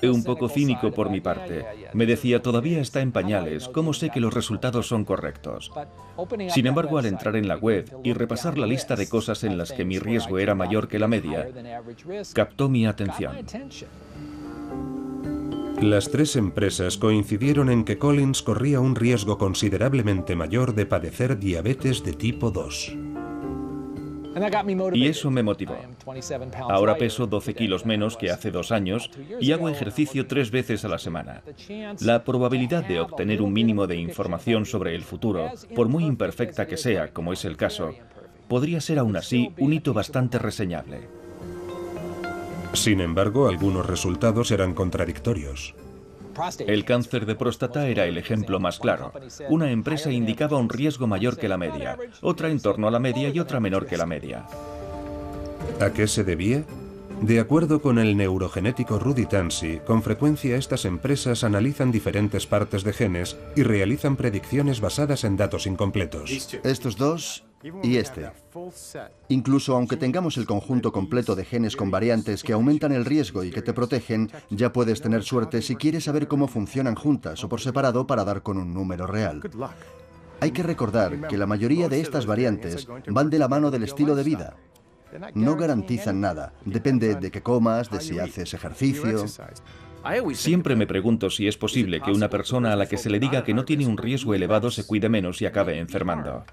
Un poco cínico por mi parte. Me decía, todavía está en pañales, ¿cómo sé que los resultados son correctos? Sin embargo, al entrar en la web y repasar la lista de cosas en las que mi riesgo era mayor que la media, captó mi atención. Las tres empresas coincidieron en que Collins corría un riesgo considerablemente mayor de padecer diabetes de tipo 2. Y eso me motivó. Ahora peso 12 kilos menos que hace 2 años y hago ejercicio 3 veces a la semana. La probabilidad de obtener un mínimo de información sobre el futuro, por muy imperfecta que sea, como es el caso, podría ser aún así un hito bastante reseñable. Sin embargo, algunos resultados eran contradictorios. El cáncer de próstata era el ejemplo más claro. Una empresa indicaba un riesgo mayor que la media, otra en torno a la media y otra menor que la media. ¿A qué se debía? De acuerdo con el neurogenético Rudy Tanzi, con frecuencia estas empresas analizan diferentes partes de genes y realizan predicciones basadas en datos incompletos. Estos dos y este. Incluso aunque tengamos el conjunto completo de genes con variantes que aumentan el riesgo y que te protegen, ya puedes tener suerte si quieres saber cómo funcionan juntas o por separado para dar con un número real. Hay que recordar que la mayoría de estas variantes van de la mano del estilo de vida. No garantizan nada. Depende de qué comas, de si haces ejercicio. Siempre me pregunto si es posible que una persona a la que se le diga que no tiene un riesgo elevado se cuide menos y acabe enfermando.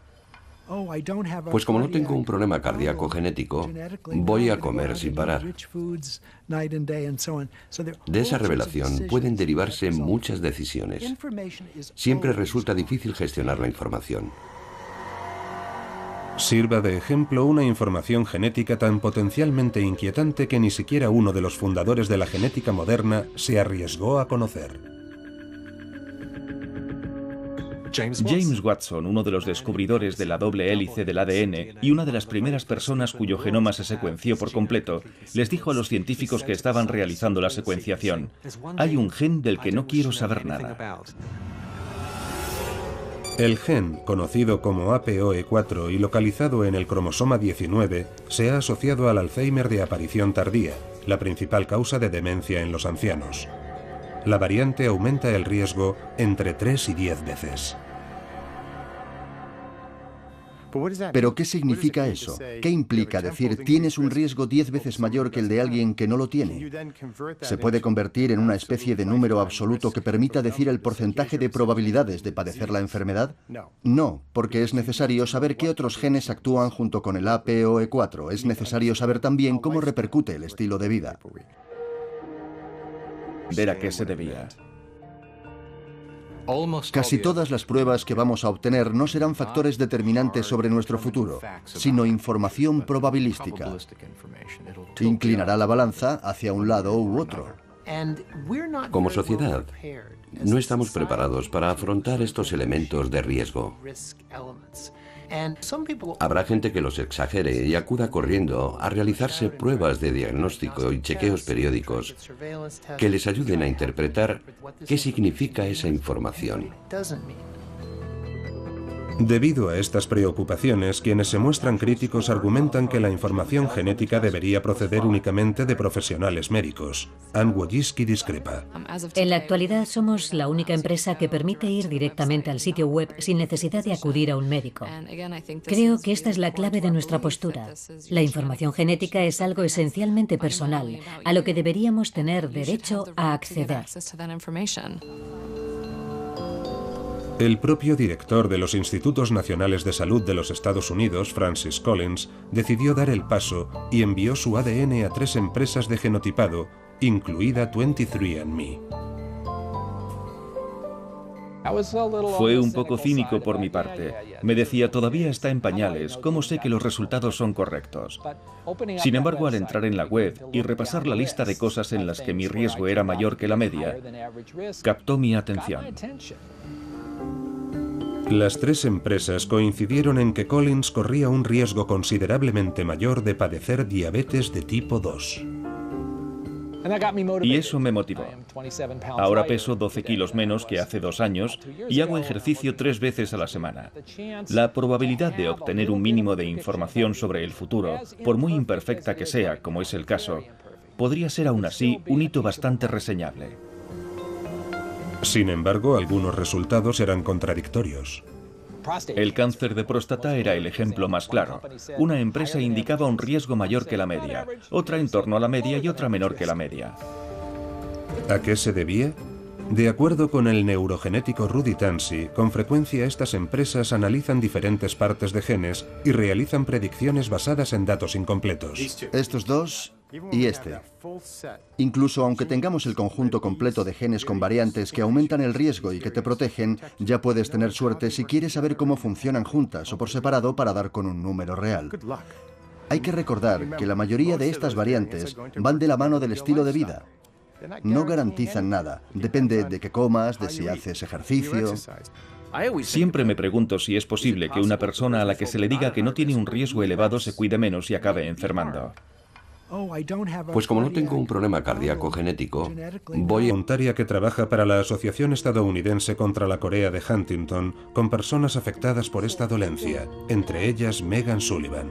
Pues como no tengo un problema cardíaco genético, voy a comer sin parar. De esa revelación pueden derivarse muchas decisiones. Siempre resulta difícil gestionar la información. Sirva de ejemplo una información genética tan potencialmente inquietante que ni siquiera uno de los fundadores de la genética moderna se arriesgó a conocer. James Watson, uno de los descubridores de la doble hélice del ADN y una de las primeras personas cuyo genoma se secuenció por completo, les dijo a los científicos que estaban realizando la secuenciación: hay un gen del que no quiero saber nada. El gen, conocido como APOE4 y localizado en el cromosoma 19, se ha asociado al Alzheimer de aparición tardía, la principal causa de demencia en los ancianos. La variante aumenta el riesgo entre 3 y 10 veces. ¿Pero qué significa eso? ¿Qué implica decir tienes un riesgo 10 veces mayor que el de alguien que no lo tiene? ¿Se puede convertir en una especie de número absoluto que permita decir el porcentaje de probabilidades de padecer la enfermedad? No, porque es necesario saber qué otros genes actúan junto con el APOE4. Es necesario saber también cómo repercute el estilo de vida. Ver a qué se debía. Casi todas las pruebas que vamos a obtener no serán factores determinantes sobre nuestro futuro, sino información probabilística. Inclinará la balanza hacia un lado u otro. Como sociedad, no estamos preparados para afrontar estos elementos de riesgo. Habrá gente que los exagere y acuda corriendo a realizarse pruebas de diagnóstico y chequeos periódicos que les ayuden a interpretar qué significa esa información. Debido a estas preocupaciones, quienes se muestran críticos argumentan que la información genética debería proceder únicamente de profesionales médicos. Ann Wojcicki discrepa. En la actualidad somos la única empresa que permite ir directamente al sitio web sin necesidad de acudir a un médico. Creo que esta es la clave de nuestra postura. La información genética es algo esencialmente personal, a lo que deberíamos tener derecho a acceder. El propio director de los Institutos Nacionales de Salud de los Estados Unidos, Francis Collins, decidió dar el paso y envió su ADN a 3 empresas de genotipado, incluida 23andMe. Fue un poco cínico por mi parte. Me decía, todavía está en pañales, ¿cómo sé que los resultados son correctos? Sin embargo, al entrar en la web y repasar la lista de cosas en las que mi riesgo era mayor que la media, captó mi atención. Las 3 empresas coincidieron en que Collins corría un riesgo considerablemente mayor de padecer diabetes de tipo 2. Y eso me motivó. Ahora peso 12 kilos menos que hace 2 años y hago ejercicio 3 veces a la semana. La probabilidad de obtener un mínimo de información sobre el futuro, por muy imperfecta que sea, como es el caso, podría ser aún así un hito bastante reseñable. Sin embargo, algunos resultados eran contradictorios. El cáncer de próstata era el ejemplo más claro. Una empresa indicaba un riesgo mayor que la media, otra en torno a la media y otra menor que la media. ¿A qué se debía? De acuerdo con el neurogenético Rudy Tanzi, con frecuencia estas empresas analizan diferentes partes de genes y realizan predicciones basadas en datos incompletos. Estos dos y este. Incluso aunque tengamos el conjunto completo de genes con variantes que aumentan el riesgo y que te protegen, ya puedes tener suerte si quieres saber cómo funcionan juntas o por separado para dar con un número real. Hay que recordar que la mayoría de estas variantes van de la mano del estilo de vida. No garantizan nada. Depende de qué comas, de si haces ejercicio. Siempre me pregunto si es posible que una persona a la que se le diga que no tiene un riesgo elevado se cuide menos y acabe enfermando. Pues como no tengo un problema cardíaco genético, voy a... Voluntaria que trabaja para la Asociación Estadounidense contra la Corea de Huntington con personas afectadas por esta dolencia, entre ellas Megan Sullivan.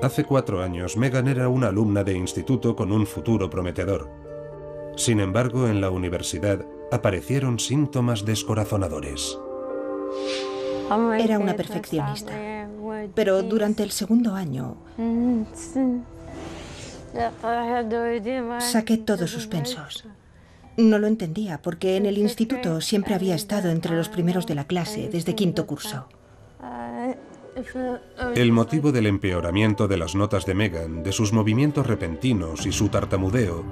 Hace 4 años, Megan era una alumna de instituto con un futuro prometedor. Sin embargo, en la universidad aparecieron síntomas descorazonadores. Era una perfeccionista, pero durante el segundo año saqué todos sus pensos. No lo entendía porque en el instituto siempre había estado entre los primeros de la clase desde 5º curso. El motivo del empeoramiento de las notas de Megan, de sus movimientos repentinos y su tartamudeo,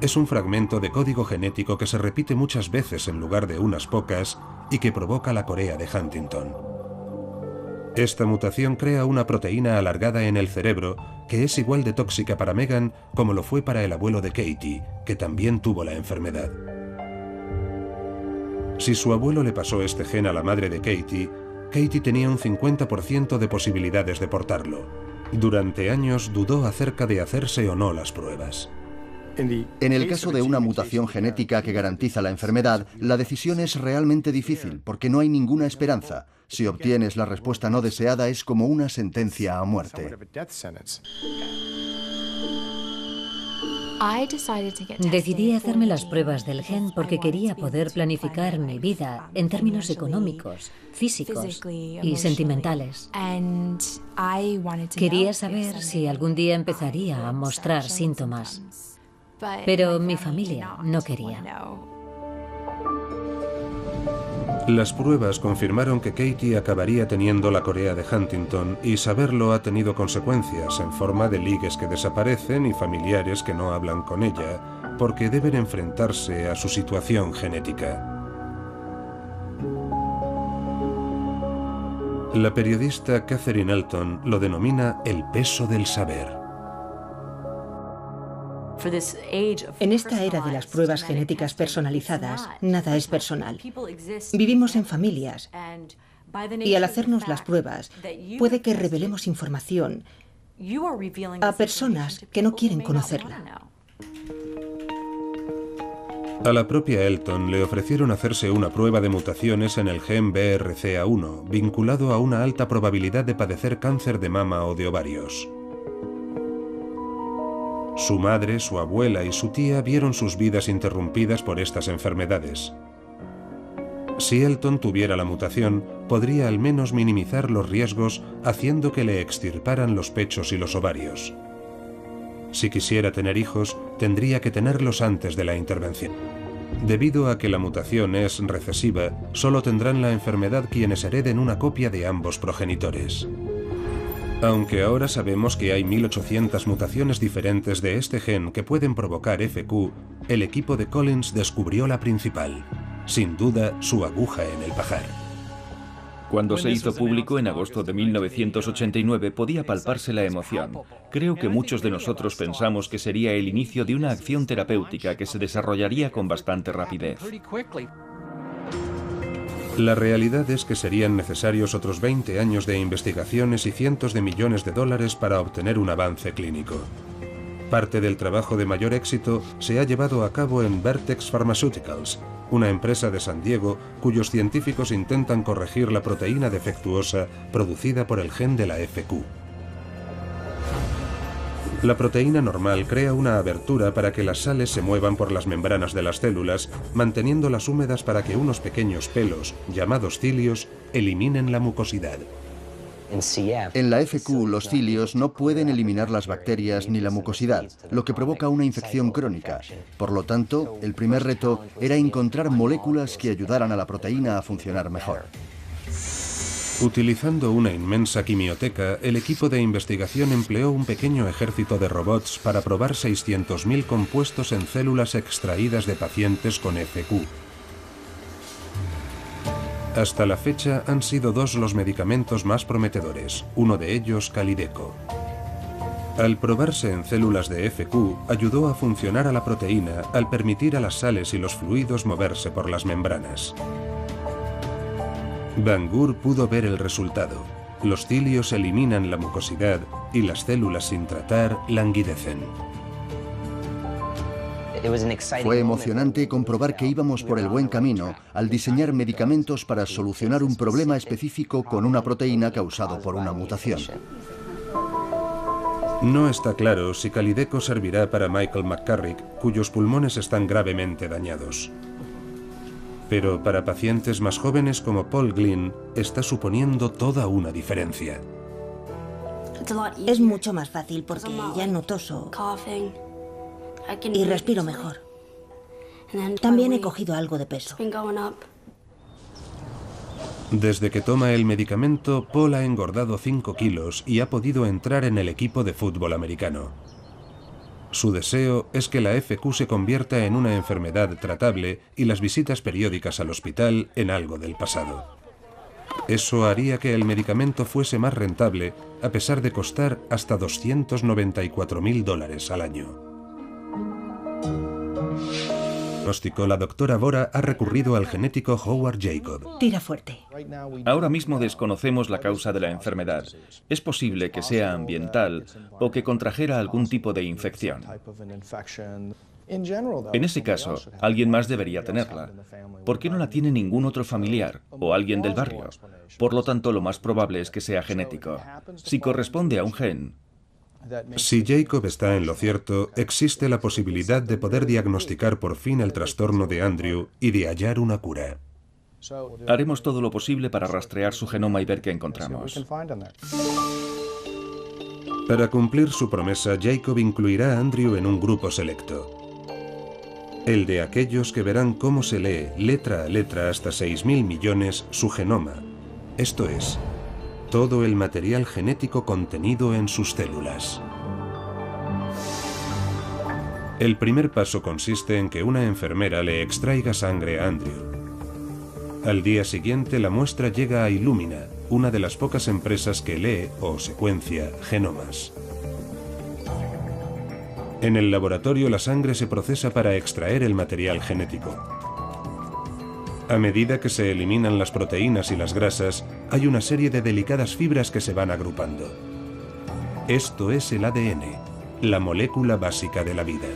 es un fragmento de código genético que se repite muchas veces en lugar de unas pocas y que provoca la corea de Huntington. Esta mutación crea una proteína alargada en el cerebro que es igual de tóxica para Megan como lo fue para el abuelo de Katie, que también tuvo la enfermedad. Si su abuelo le pasó este gen a la madre de Katie, Katie tenía un 50% de posibilidades de portarlo. Durante años dudó acerca de hacerse o no las pruebas. En el caso de una mutación genética que garantiza la enfermedad, la decisión es realmente difícil porque no hay ninguna esperanza. Si obtienes la respuesta no deseada es como una sentencia a muerte. Decidí hacerme las pruebas del gen porque quería poder planificar mi vida en términos económicos, físicos y sentimentales. Quería saber si algún día empezaría a mostrar síntomas, pero mi familia no quería. Las pruebas confirmaron que Katie acabaría teniendo la corea de Huntington y saberlo ha tenido consecuencias en forma de ligues que desaparecen y familiares que no hablan con ella porque deben enfrentarse a su situación genética. La periodista Catherine Elton lo denomina el peso del saber. En esta era de las pruebas genéticas personalizadas, nada es personal. Vivimos en familias y al hacernos las pruebas puede que revelemos información a personas que no quieren conocerla. A la propia Elton le ofrecieron hacerse una prueba de mutaciones en el gen BRCA1, vinculado a una alta probabilidad de padecer cáncer de mama o de ovarios. Su madre, su abuela y su tía vieron sus vidas interrumpidas por estas enfermedades. Si Elton tuviera la mutación, podría al menos minimizar los riesgos haciendo que le extirparan los pechos y los ovarios. Si quisiera tener hijos, tendría que tenerlos antes de la intervención. Debido a que la mutación es recesiva, solo tendrán la enfermedad quienes hereden una copia de ambos progenitores. Aunque ahora sabemos que hay 1800 mutaciones diferentes de este gen que pueden provocar FQ, el equipo de Collins descubrió la principal. Sin duda, su aguja en el pajar. Cuando se hizo público en agosto de 1989 podía palparse la emoción. Creo que muchos de nosotros pensamos que sería el inicio de una acción terapéutica que se desarrollaría con bastante rapidez. La realidad es que serían necesarios otros 20 años de investigaciones y cientos de millones de dólares para obtener un avance clínico. Parte del trabajo de mayor éxito se ha llevado a cabo en Vertex Pharmaceuticals, una empresa de San Diego cuyos científicos intentan corregir la proteína defectuosa producida por el gen de la FQ. La proteína normal crea una abertura para que las sales se muevan por las membranas de las células, manteniéndolas húmedas para que unos pequeños pelos, llamados cilios, eliminen la mucosidad. En la FQ, los cilios no pueden eliminar las bacterias ni la mucosidad, lo que provoca una infección crónica. Por lo tanto, el primer reto era encontrar moléculas que ayudaran a la proteína a funcionar mejor. Utilizando una inmensa quimioteca, el equipo de investigación empleó un pequeño ejército de robots para probar 600.000 compuestos en células extraídas de pacientes con FQ. Hasta la fecha han sido 2 los medicamentos más prometedores, uno de ellos Kalydeco. Al probarse en células de FQ, ayudó a funcionar a la proteína al permitir a las sales y los fluidos moverse por las membranas. Van Gur pudo ver el resultado. Los cilios eliminan la mucosidad y las células sin tratar languidecen. Fue emocionante comprobar que íbamos por el buen camino al diseñar medicamentos para solucionar un problema específico con una proteína causado por una mutación. No está claro si Kalydeco servirá para Michael McCarrick, cuyos pulmones están gravemente dañados. Pero para pacientes más jóvenes como Paul Glynn, está suponiendo toda una diferencia. Es mucho más fácil porque ya no toso y respiro mejor. También he cogido algo de peso. Desde que toma el medicamento, Paul ha engordado 5 kilos y ha podido entrar en el equipo de fútbol americano. Su deseo es que la FQ se convierta en una enfermedad tratable y las visitas periódicas al hospital en algo del pasado. Eso haría que el medicamento fuese más rentable, a pesar de costar hasta $294.000 al año. La doctora Bora ha recurrido al genético Howard Jacob. Tira fuerte. Ahora mismo desconocemos la causa de la enfermedad. Es posible que sea ambiental o que contrajera algún tipo de infección. En ese caso, alguien más debería tenerla. ¿Por qué no la tiene ningún otro familiar o alguien del barrio? Por lo tanto, lo más probable es que sea genético. Si corresponde a un gen. Si Jacob está en lo cierto, existe la posibilidad de poder diagnosticar por fin el trastorno de Andrew y de hallar una cura. Haremos todo lo posible para rastrear su genoma y ver qué encontramos. Para cumplir su promesa, Jacob incluirá a Andrew en un grupo selecto. El de aquellos que verán cómo se lee, letra a letra hasta 6.000 millones, su genoma. Esto es, todo el material genético contenido en sus células. El primer paso consiste en que una enfermera le extraiga sangre a Andrew. Al día siguiente, la muestra llega a Illumina, una de las pocas empresas que lee o secuencia genomas. En el laboratorio, la sangre se procesa para extraer el material genético. A medida que se eliminan las proteínas y las grasas, hay una serie de delicadas fibras que se van agrupando. Esto es el ADN, la molécula básica de la vida.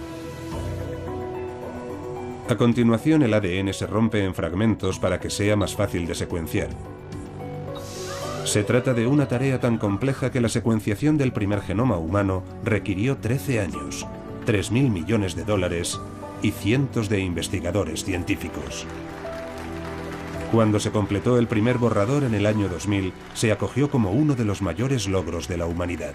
A continuación, el ADN se rompe en fragmentos para que sea más fácil de secuenciar. Se trata de una tarea tan compleja que la secuenciación del primer genoma humano requirió 13 años, $3.000 millones y cientos de investigadores científicos. Cuando se completó el primer borrador en el año 2000, se acogió como uno de los mayores logros de la humanidad.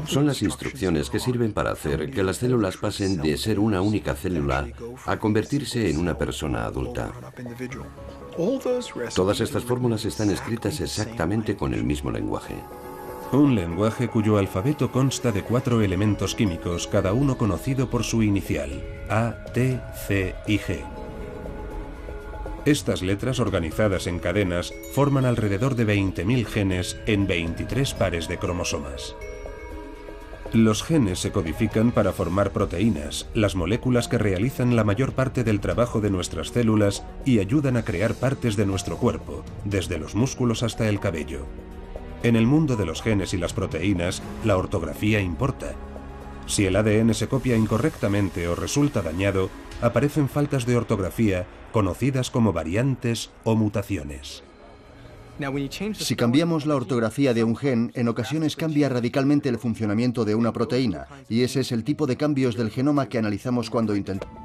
Son las instrucciones que sirven para hacer que las células pasen de ser una única célula a convertirse en una persona adulta. Todas estas fórmulas están escritas exactamente con el mismo lenguaje. Un lenguaje cuyo alfabeto consta de 4 elementos químicos, cada uno conocido por su inicial, A, T, C y G. Estas letras, organizadas en cadenas, forman alrededor de 20.000 genes en 23 pares de cromosomas. Los genes se codifican para formar proteínas, las moléculas que realizan la mayor parte del trabajo de nuestras células y ayudan a crear partes de nuestro cuerpo, desde los músculos hasta el cabello. En el mundo de los genes y las proteínas, la ortografía importa. Si el ADN se copia incorrectamente o resulta dañado, aparecen faltas de ortografía conocidas como variantes o mutaciones. Si cambiamos la ortografía de un gen, en ocasiones cambia radicalmente el funcionamiento de una proteína, y ese es el tipo de cambios del genoma que analizamos cuando intentamos.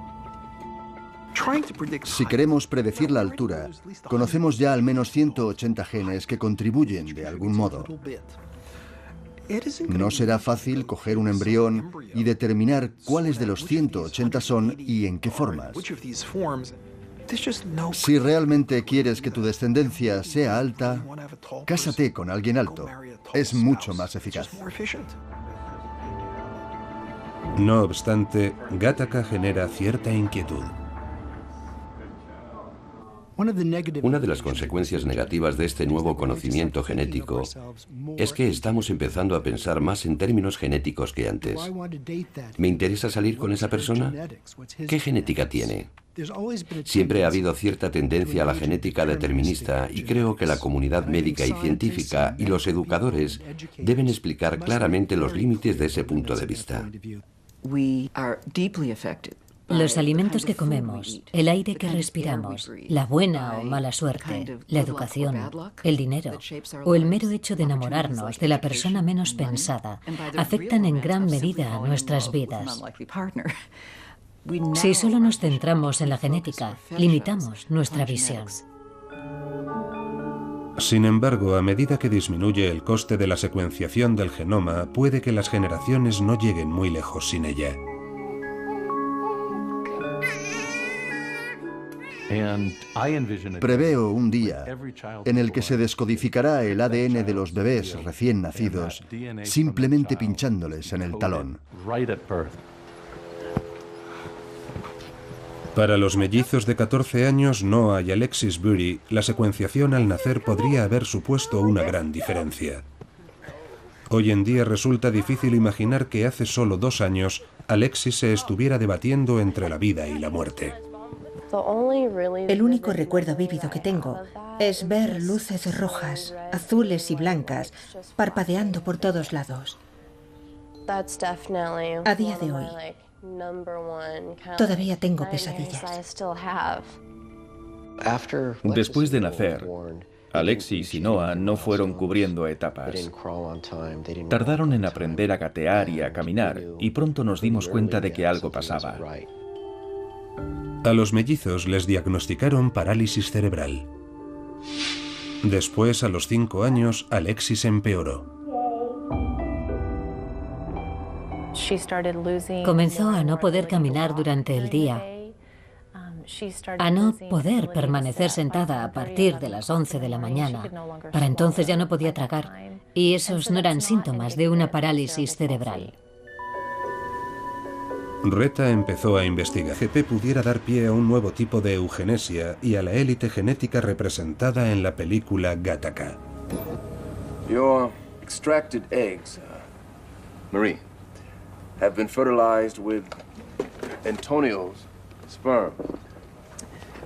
Si queremos predecir la altura, conocemos ya al menos 180 genes que contribuyen de algún modo. No será fácil coger un embrión y determinar cuáles de los 180 son y en qué formas. Si realmente quieres que tu descendencia sea alta, cásate con alguien alto. Es mucho más eficaz. No obstante, Gattaca genera cierta inquietud. Una de las consecuencias negativas de este nuevo conocimiento genético es que estamos empezando a pensar más en términos genéticos que antes. ¿Me interesa salir con esa persona? ¿Qué genética tiene? Siempre ha habido cierta tendencia a la genética determinista y creo que la comunidad médica y científica y los educadores deben explicar claramente los límites de ese punto de vista. Los alimentos que comemos, el aire que respiramos, la buena o mala suerte, la educación, el dinero o el mero hecho de enamorarnos de la persona menos pensada afectan en gran medida a nuestras vidas. Si solo nos centramos en la genética, limitamos nuestra visión. Sin embargo, a medida que disminuye el coste de la secuenciación del genoma, puede que las generaciones no lleguen muy lejos sin ella. Preveo un día en el que se descodificará el ADN de los bebés recién nacidos simplemente pinchándoles en el talón. Para los mellizos de 14 años, Noah y Alexis Bury, la secuenciación al nacer podría haber supuesto una gran diferencia. Hoy en día resulta difícil imaginar que hace solo 2 años Alexis se estuviera debatiendo entre la vida y la muerte. El único recuerdo vívido que tengo es ver luces rojas, azules y blancas parpadeando por todos lados. A día de hoy, todavía tengo pesadillas. Después de nacer, Alexis y Noah no fueron cubriendo etapas. Tardaron en aprender a gatear y a caminar, y pronto nos dimos cuenta de que algo pasaba. A los mellizos les diagnosticaron parálisis cerebral. Después, a los 5 años, Alexis empeoró. Comenzó a no poder caminar durante el día, a no poder permanecer sentada a partir de las 11 de la mañana. Para entonces ya no podía tragar, y esos no eran síntomas de una parálisis cerebral. Reta empezó a investigar que pudiera dar pie a un nuevo tipo de eugenesia y a la élite genética representada en la película Gattaca. Your extracted eggs, Marie, have been fertilized with Antonio's sperm.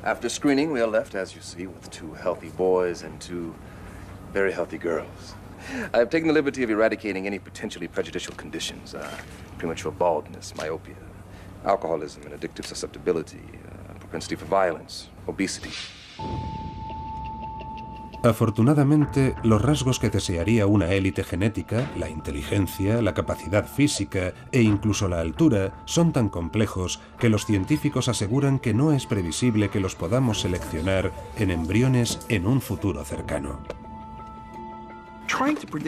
After screening, we are left, as you see, with 2 healthy boys and 2 very healthy girls. I have taken the liberty of eradicating any potentially prejudicial conditions, premature baldness, myopia, alcoholism and addictive susceptibility, propensity for violence, obesity. Afortunadamente, los rasgos que desearía una élite genética, la inteligencia, la capacidad física e incluso la altura, son tan complejos que los científicos aseguran que no es previsible que los podamos seleccionar en embriones en un futuro cercano.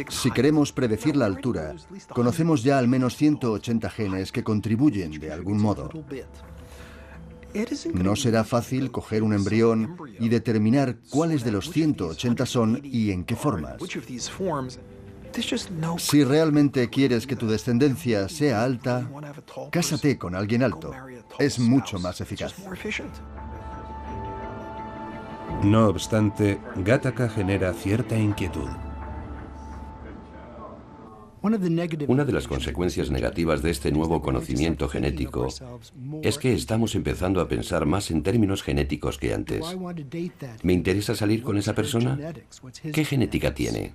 Si queremos predecir la altura, conocemos ya al menos 180 genes que contribuyen de algún modo. No será fácil coger un embrión y determinar cuáles de los 180 son y en qué formas. Si realmente quieres que tu descendencia sea alta, cásate con alguien alto. Es mucho más eficaz. No obstante, Gattaca genera cierta inquietud. Una de las consecuencias negativas de este nuevo conocimiento genético es que estamos empezando a pensar más en términos genéticos que antes. ¿Me interesa salir con esa persona? ¿Qué genética tiene?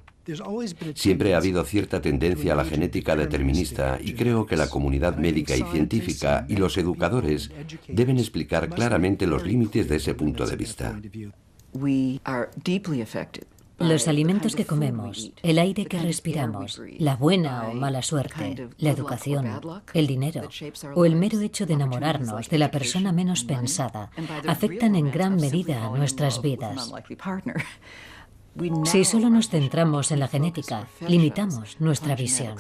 Siempre ha habido cierta tendencia a la genética determinista y creo que la comunidad médica y científica y los educadores deben explicar claramente los límites de ese punto de vista. Los alimentos que comemos, el aire que respiramos, la buena o mala suerte, la educación, el dinero o el mero hecho de enamorarnos de la persona menos pensada afectan en gran medida a nuestras vidas. Si solo nos centramos en la genética, limitamos nuestra visión.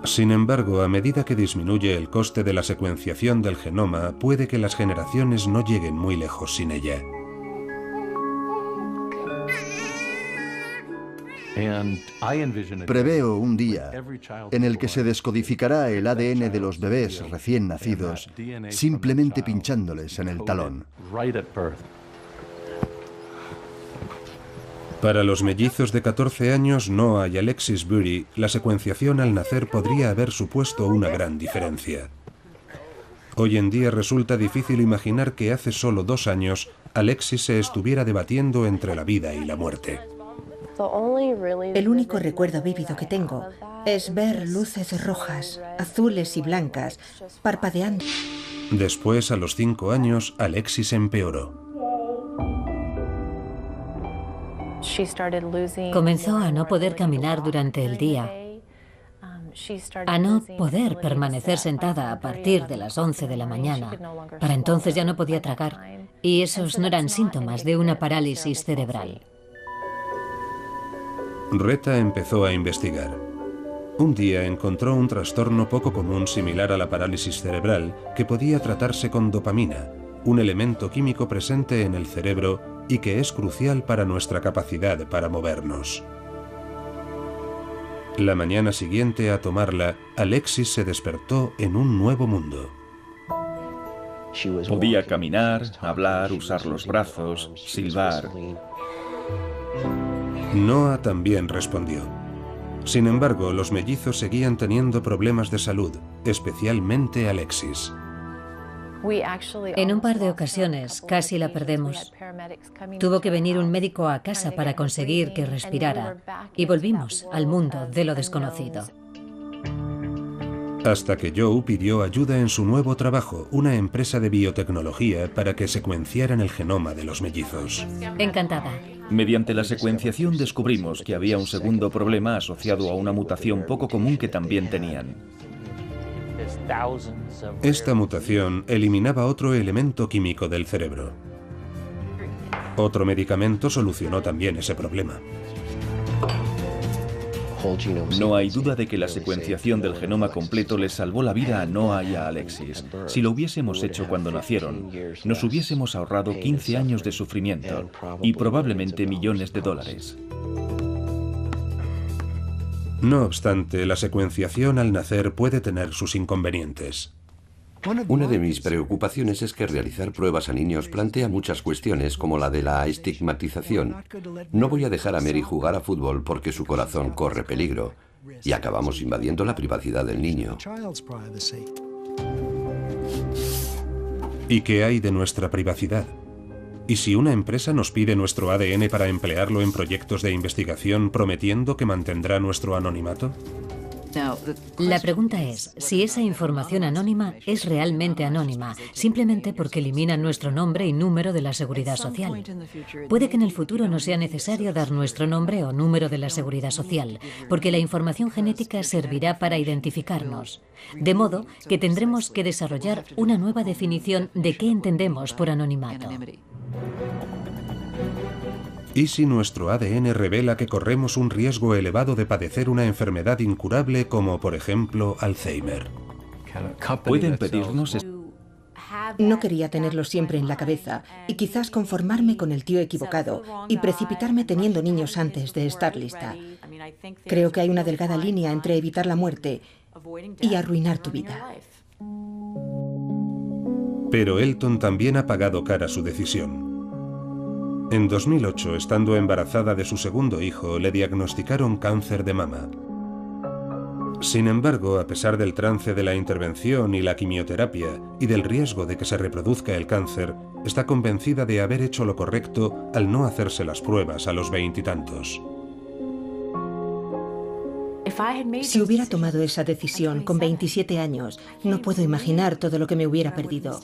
Sin embargo, a medida que disminuye el coste de la secuenciación del genoma, puede que las generaciones no lleguen muy lejos sin ella. Preveo un día en el que se descodificará el ADN de los bebés recién nacidos simplemente pinchándoles en el talón. Para los mellizos de 14 años, Noah y Alexis Bury, la secuenciación al nacer podría haber supuesto una gran diferencia. Hoy en día resulta difícil imaginar que hace solo 2 años Alexis se estuviera debatiendo entre la vida y la muerte. El único recuerdo vívido que tengo es ver luces rojas, azules y blancas parpadeando. Después, a los 5 años, Alexis empeoró. Comenzó a no poder caminar durante el día, a no poder permanecer sentada a partir de las 11 de la mañana. Para entonces ya no podía tragar, y esos no eran síntomas de una parálisis cerebral. Reta empezó a investigar. Un día encontró un trastorno poco común similar a la parálisis cerebral que podía tratarse con dopamina, un elemento químico presente en el cerebro y que es crucial para nuestra capacidad para movernos. La mañana siguiente a tomarla, Alexis se despertó en un nuevo mundo. Podía caminar, hablar, usar los brazos, silbar. Noah también respondió. Sin embargo, los mellizos seguían teniendo problemas de salud, especialmente Alexis. En un par de ocasiones casi la perdemos. Tuvo que venir un médico a casa para conseguir que respirara y volvimos al mundo de lo desconocido. Hasta que Joe pidió ayuda en su nuevo trabajo, una empresa de biotecnología para que secuenciaran el genoma de los mellizos. Encantada. Mediante la secuenciación descubrimos que había un segundo problema asociado a una mutación poco común que también tenían. Esta mutación eliminaba otro elemento químico del cerebro. Otro medicamento solucionó también ese problema. No hay duda de que la secuenciación del genoma completo les salvó la vida a Noah y a Alexis. Si lo hubiésemos hecho cuando nacieron, nos hubiésemos ahorrado 15 años de sufrimiento y probablemente millones de dólares. No obstante, la secuenciación al nacer puede tener sus inconvenientes. Una de mis preocupaciones es que realizar pruebas a niños plantea muchas cuestiones como la de la estigmatización. No voy a dejar a Mary jugar a fútbol porque su corazón corre peligro y acabamos invadiendo la privacidad del niño. ¿Y qué hay de nuestra privacidad? ¿Y si una empresa nos pide nuestro ADN para emplearlo en proyectos de investigación prometiendo que mantendrá nuestro anonimato? La pregunta es si esa información anónima es realmente anónima, simplemente porque elimina nuestro nombre y número de la seguridad social. Puede que en el futuro no sea necesario dar nuestro nombre o número de la seguridad social, porque la información genética servirá para identificarnos. De modo que tendremos que desarrollar una nueva definición de qué entendemos por anonimato. ¿Y si nuestro ADN revela que corremos un riesgo elevado de padecer una enfermedad incurable como, por ejemplo, Alzheimer? ¿Pueden pedirnos No quería tenerlo siempre en la cabeza y quizás conformarme con el tío equivocado y precipitarme teniendo niños antes de estar lista. Creo que hay una delgada línea entre evitar la muerte y arruinar tu vida. Pero Elton también ha pagado cara su decisión. En 2008, estando embarazada de su segundo hijo, le diagnosticaron cáncer de mama. Sin embargo, a pesar del trance de la intervención y la quimioterapia y del riesgo de que se reproduzca el cáncer, está convencida de haber hecho lo correcto al no hacerse las pruebas a los 20 y tantos. Si hubiera tomado esa decisión con 27 años, no puedo imaginar todo lo que me hubiera perdido.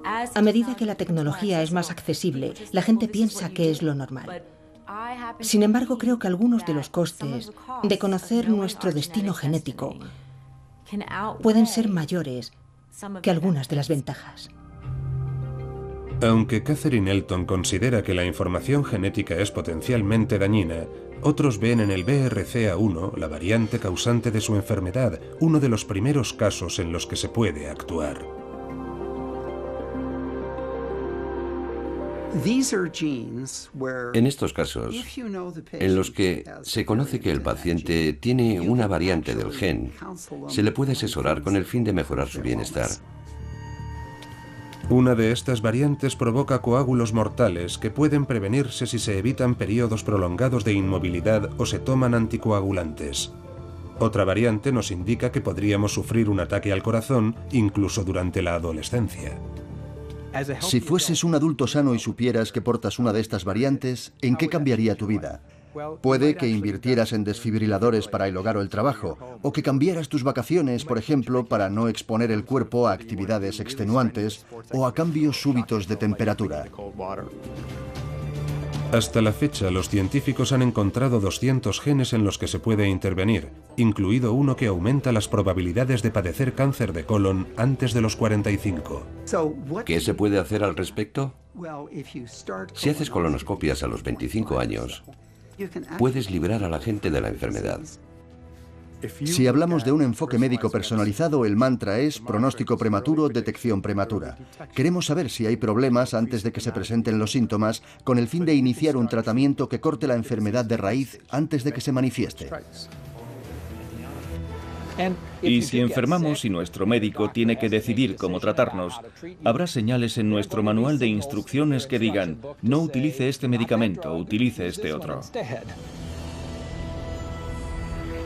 A medida que la tecnología es más accesible, la gente piensa que es lo normal. Sin embargo, creo que algunos de los costes de conocer nuestro destino genético pueden ser mayores que algunas de las ventajas. Aunque Catherine Elton considera que la información genética es potencialmente dañina, otros ven en el BRCA1, la variante causante de su enfermedad, uno de los primeros casos en los que se puede actuar. En estos casos, en los que se conoce que el paciente tiene una variante del gen, se le puede asesorar con el fin de mejorar su bienestar. Una de estas variantes provoca coágulos mortales que pueden prevenirse si se evitan periodos prolongados de inmovilidad o se toman anticoagulantes. Otra variante nos indica que podríamos sufrir un ataque al corazón incluso durante la adolescencia. Si fueses un adulto sano y supieras que portas una de estas variantes, ¿en qué cambiaría tu vida? Puede que invirtieras en desfibriladores para el hogar o el trabajo, o que cambiaras tus vacaciones, por ejemplo, para no exponer el cuerpo a actividades extenuantes o a cambios súbitos de temperatura. Hasta la fecha, los científicos han encontrado 200 genes en los que se puede intervenir, incluido uno que aumenta las probabilidades de padecer cáncer de colon antes de los 45. ¿Qué se puede hacer al respecto? Si haces colonoscopias a los 25 años, puedes librar a la gente de la enfermedad. Si hablamos de un enfoque médico personalizado, el mantra es pronóstico prematuro, detección prematura. Queremos saber si hay problemas antes de que se presenten los síntomas, con el fin de iniciar un tratamiento que corte la enfermedad de raíz antes de que se manifieste. Y si enfermamos y nuestro médico tiene que decidir cómo tratarnos, habrá señales en nuestro manual de instrucciones que digan: no utilice este medicamento, utilice este otro.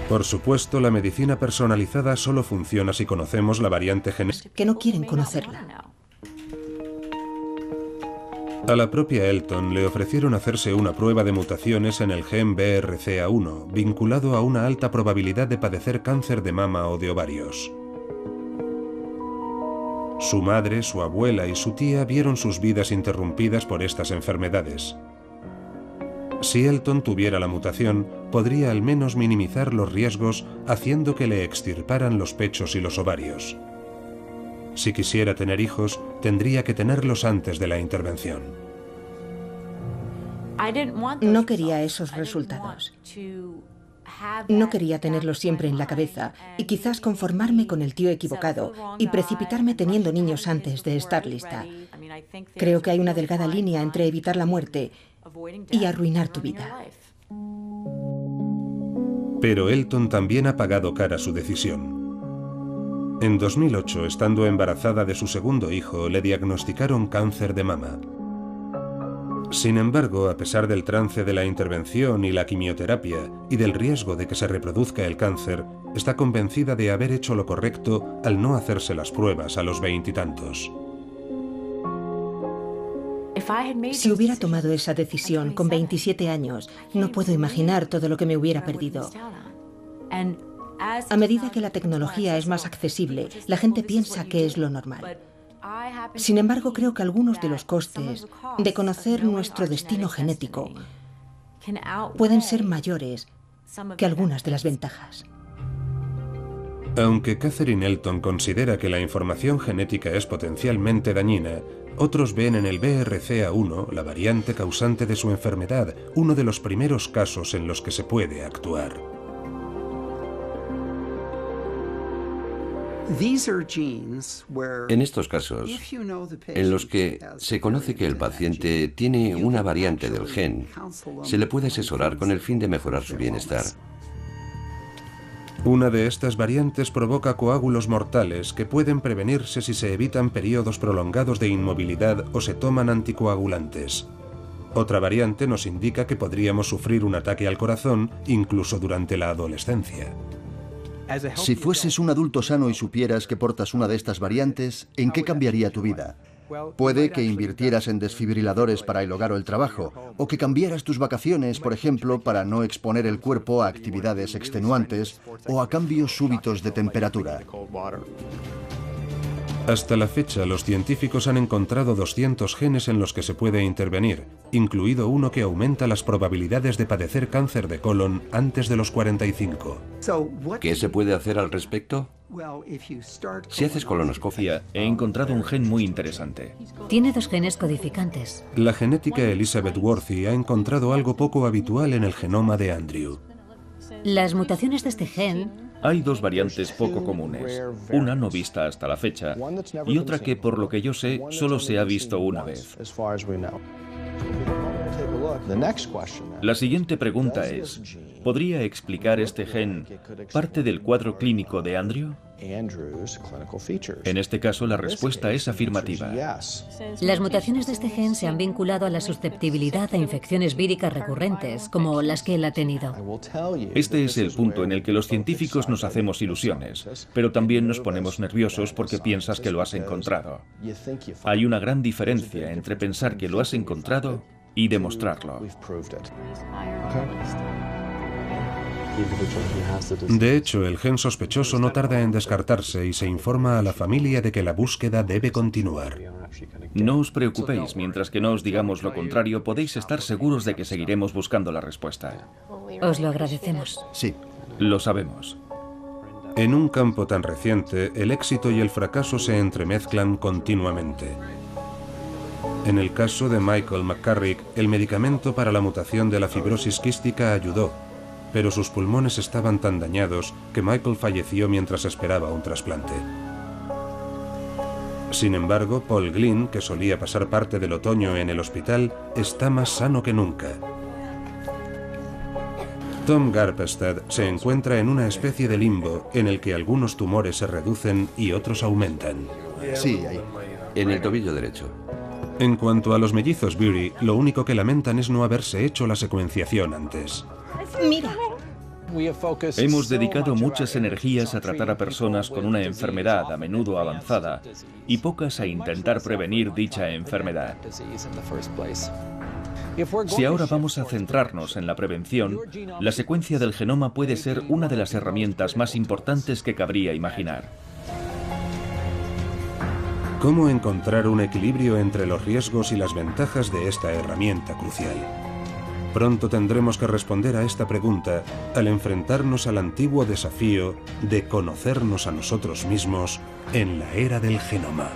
Por supuesto, la medicina personalizada solo funciona si conocemos la variante genética. Que no quieren conocerla. A la propia Elton le ofrecieron hacerse una prueba de mutaciones en el gen BRCA1, vinculado a una alta probabilidad de padecer cáncer de mama o de ovarios. Su madre, su abuela y su tía vieron sus vidas interrumpidas por estas enfermedades. Si Elton tuviera la mutación, podría al menos minimizar los riesgos haciendo que le extirparan los pechos y los ovarios. Si quisiera tener hijos, tendría que tenerlos antes de la intervención. No quería esos resultados. No quería tenerlos siempre en la cabeza y quizás conformarme con el tío equivocado y precipitarme teniendo niños antes de estar lista. Creo que hay una delgada línea entre evitar la muerte y arruinar tu vida. Pero Elton también ha pagado cara su decisión. En 2008, estando embarazada de su segundo hijo, le diagnosticaron cáncer de mama. Sin embargo, a pesar del trance de la intervención y la quimioterapia y del riesgo de que se reproduzca el cáncer, está convencida de haber hecho lo correcto al no hacerse las pruebas a los 20 y tantos. Si hubiera tomado esa decisión con 27 años, no puedo imaginar todo lo que me hubiera perdido. A medida que la tecnología es más accesible, la gente piensa que es lo normal. Sin embargo, creo que algunos de los costes de conocer nuestro destino genético pueden ser mayores que algunas de las ventajas. Aunque Catherine Elton considera que la información genética es potencialmente dañina, otros ven en el BRCA1, la variante causante de su enfermedad, uno de los primeros casos en los que se puede actuar. En estos casos, en los que se conoce que el paciente tiene una variante del gen, se le puede asesorar con el fin de mejorar su bienestar. Una de estas variantes provoca coágulos mortales que pueden prevenirse si se evitan periodos prolongados de inmovilidad o se toman anticoagulantes. Otra variante nos indica que podríamos sufrir un ataque al corazón incluso durante la adolescencia. Si fueses un adulto sano y supieras que portas una de estas variantes, ¿en qué cambiaría tu vida? Puede que invirtieras en desfibriladores para el hogar o el trabajo, o que cambiaras tus vacaciones, por ejemplo, para no exponer el cuerpo a actividades extenuantes o a cambios súbitos de temperatura. Hasta la fecha, los científicos han encontrado 200 genes en los que se puede intervenir, incluido uno que aumenta las probabilidades de padecer cáncer de colon antes de los 45. ¿Qué se puede hacer al respecto? Si haces colonoscopia, He encontrado un gen muy interesante. Tiene 2 genes codificantes. La genética Elizabeth Worthy ha encontrado algo poco habitual en el genoma de Andrew. Las mutaciones de este gen... Hay 2 variantes poco comunes, una no vista hasta la fecha y otra que, por lo que yo sé, solo se ha visto una vez. La siguiente pregunta es, ¿podría explicar este gen parte del cuadro clínico de Andrew? En este caso, la respuesta es afirmativa. Las mutaciones de este gen se han vinculado a la susceptibilidad a infecciones víricas recurrentes, como las que él ha tenido. Este es el punto en el que los científicos nos hacemos ilusiones, pero también nos ponemos nerviosos porque piensas que lo has encontrado. Hay una gran diferencia entre pensar que lo has encontrado y demostrarlo. De hecho, el gen sospechoso no tarda en descartarse y se informa a la familia de que la búsqueda debe continuar. No os preocupéis, mientras que no os digamos lo contrario, podéis estar seguros de que seguiremos buscando la respuesta. Os lo agradecemos. Sí. Lo sabemos. En un campo tan reciente, el éxito y el fracaso se entremezclan continuamente. En el caso de Michael McCarrick, el medicamento para la mutación de la fibrosis quística ayudó, pero sus pulmones estaban tan dañados que Michael falleció mientras esperaba un trasplante. Sin embargo, Paul Glynn, que solía pasar parte del otoño en el hospital, está más sano que nunca. Tom Garpestad se encuentra en una especie de limbo en el que algunos tumores se reducen y otros aumentan. Sí, ahí. En el tobillo derecho. En cuanto a los mellizos Bury, lo único que lamentan es no haberse hecho la secuenciación antes. Mira. Hemos dedicado muchas energías a tratar a personas con una enfermedad a menudo avanzada y pocas a intentar prevenir dicha enfermedad. Si ahora vamos a centrarnos en la prevención, la secuencia del genoma puede ser una de las herramientas más importantes que cabría imaginar. ¿Cómo encontrar un equilibrio entre los riesgos y las ventajas de esta herramienta crucial? Pronto tendremos que responder a esta pregunta al enfrentarnos al antiguo desafío de conocernos a nosotros mismos en la era del genoma.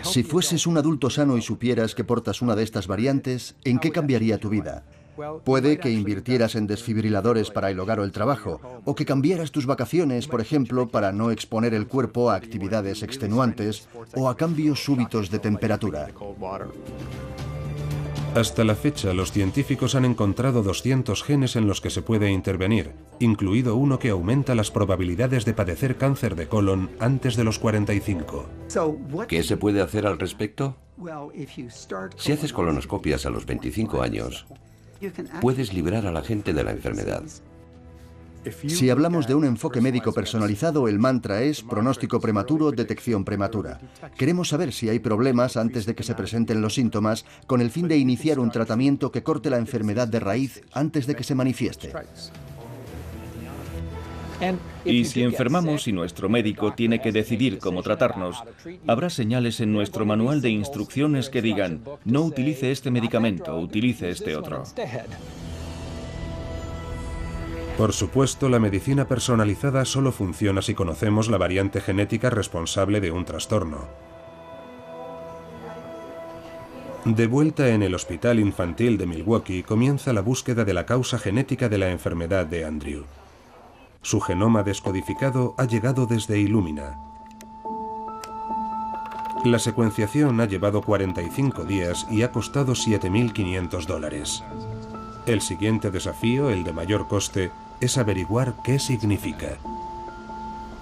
Si fueses un adulto sano y supieras que portas una de estas variantes, ¿en qué cambiaría tu vida? Puede que invirtieras en desfibriladores para el hogar o el trabajo, o que cambiaras tus vacaciones, por ejemplo, para no exponer el cuerpo a actividades extenuantes o a cambios súbitos de temperatura. Hasta la fecha, los científicos han encontrado 200 genes en los que se puede intervenir, incluido uno que aumenta las probabilidades de padecer cáncer de colon antes de los 45. ¿Qué se puede hacer al respecto? Si haces colonoscopias a los 25 años, puedes librar a la gente de la enfermedad. Si hablamos de un enfoque médico personalizado, el mantra es pronóstico prematuro, detección prematura. Queremos saber si hay problemas antes de que se presenten los síntomas, con el fin de iniciar un tratamiento que corte la enfermedad de raíz antes de que se manifieste. Y si enfermamos y nuestro médico tiene que decidir cómo tratarnos, habrá señales en nuestro manual de instrucciones que digan: no utilice este medicamento, utilice este otro. Por supuesto, la medicina personalizada solo funciona si conocemos la variante genética responsable de un trastorno. De vuelta en el Hospital Infantil de Milwaukee, comienza la búsqueda de la causa genética de la enfermedad de Andrew. Su genoma descodificado ha llegado desde Illumina. La secuenciación ha llevado 45 días y ha costado $7.500. El siguiente desafío, el de mayor coste, es averiguar qué significa.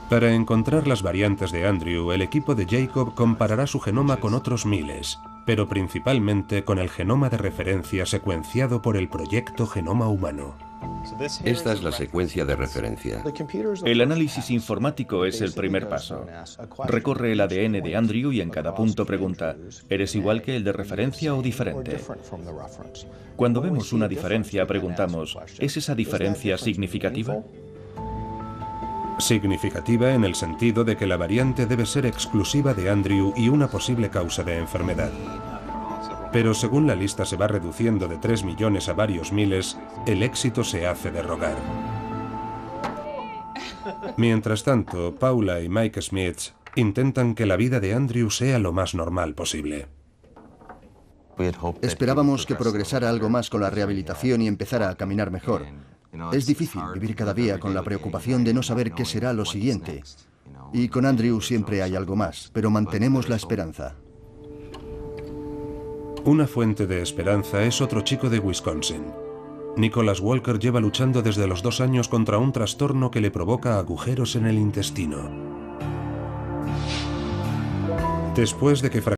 Para encontrar las variantes de Andrew, el equipo de Jacob comparará su genoma con otros miles, pero principalmente con el genoma de referencia secuenciado por el proyecto Genoma Humano. Esta es la secuencia de referencia. El análisis informático es el primer paso. Recorre el ADN de Andrew y en cada punto pregunta: ¿eres igual que el de referencia o diferente? Cuando vemos una diferencia, preguntamos: ¿es esa diferencia significativa? Significativa en el sentido de que la variante debe ser exclusiva de Andrew y una posible causa de enfermedad. Pero según la lista se va reduciendo de 3 millones a varios miles, el éxito se hace de rogar. Mientras tanto, Paula y Mike Smith intentan que la vida de Andrew sea lo más normal posible. Esperábamos que progresara algo más con la rehabilitación y empezara a caminar mejor. Es difícil vivir cada día con la preocupación de no saber qué será lo siguiente. Y con Andrew siempre hay algo más, pero mantenemos la esperanza. Una fuente de esperanza es otro chico de Wisconsin. Nicholas Walker lleva luchando desde los 2 años contra un trastorno que le provoca agujeros en el intestino. Después de que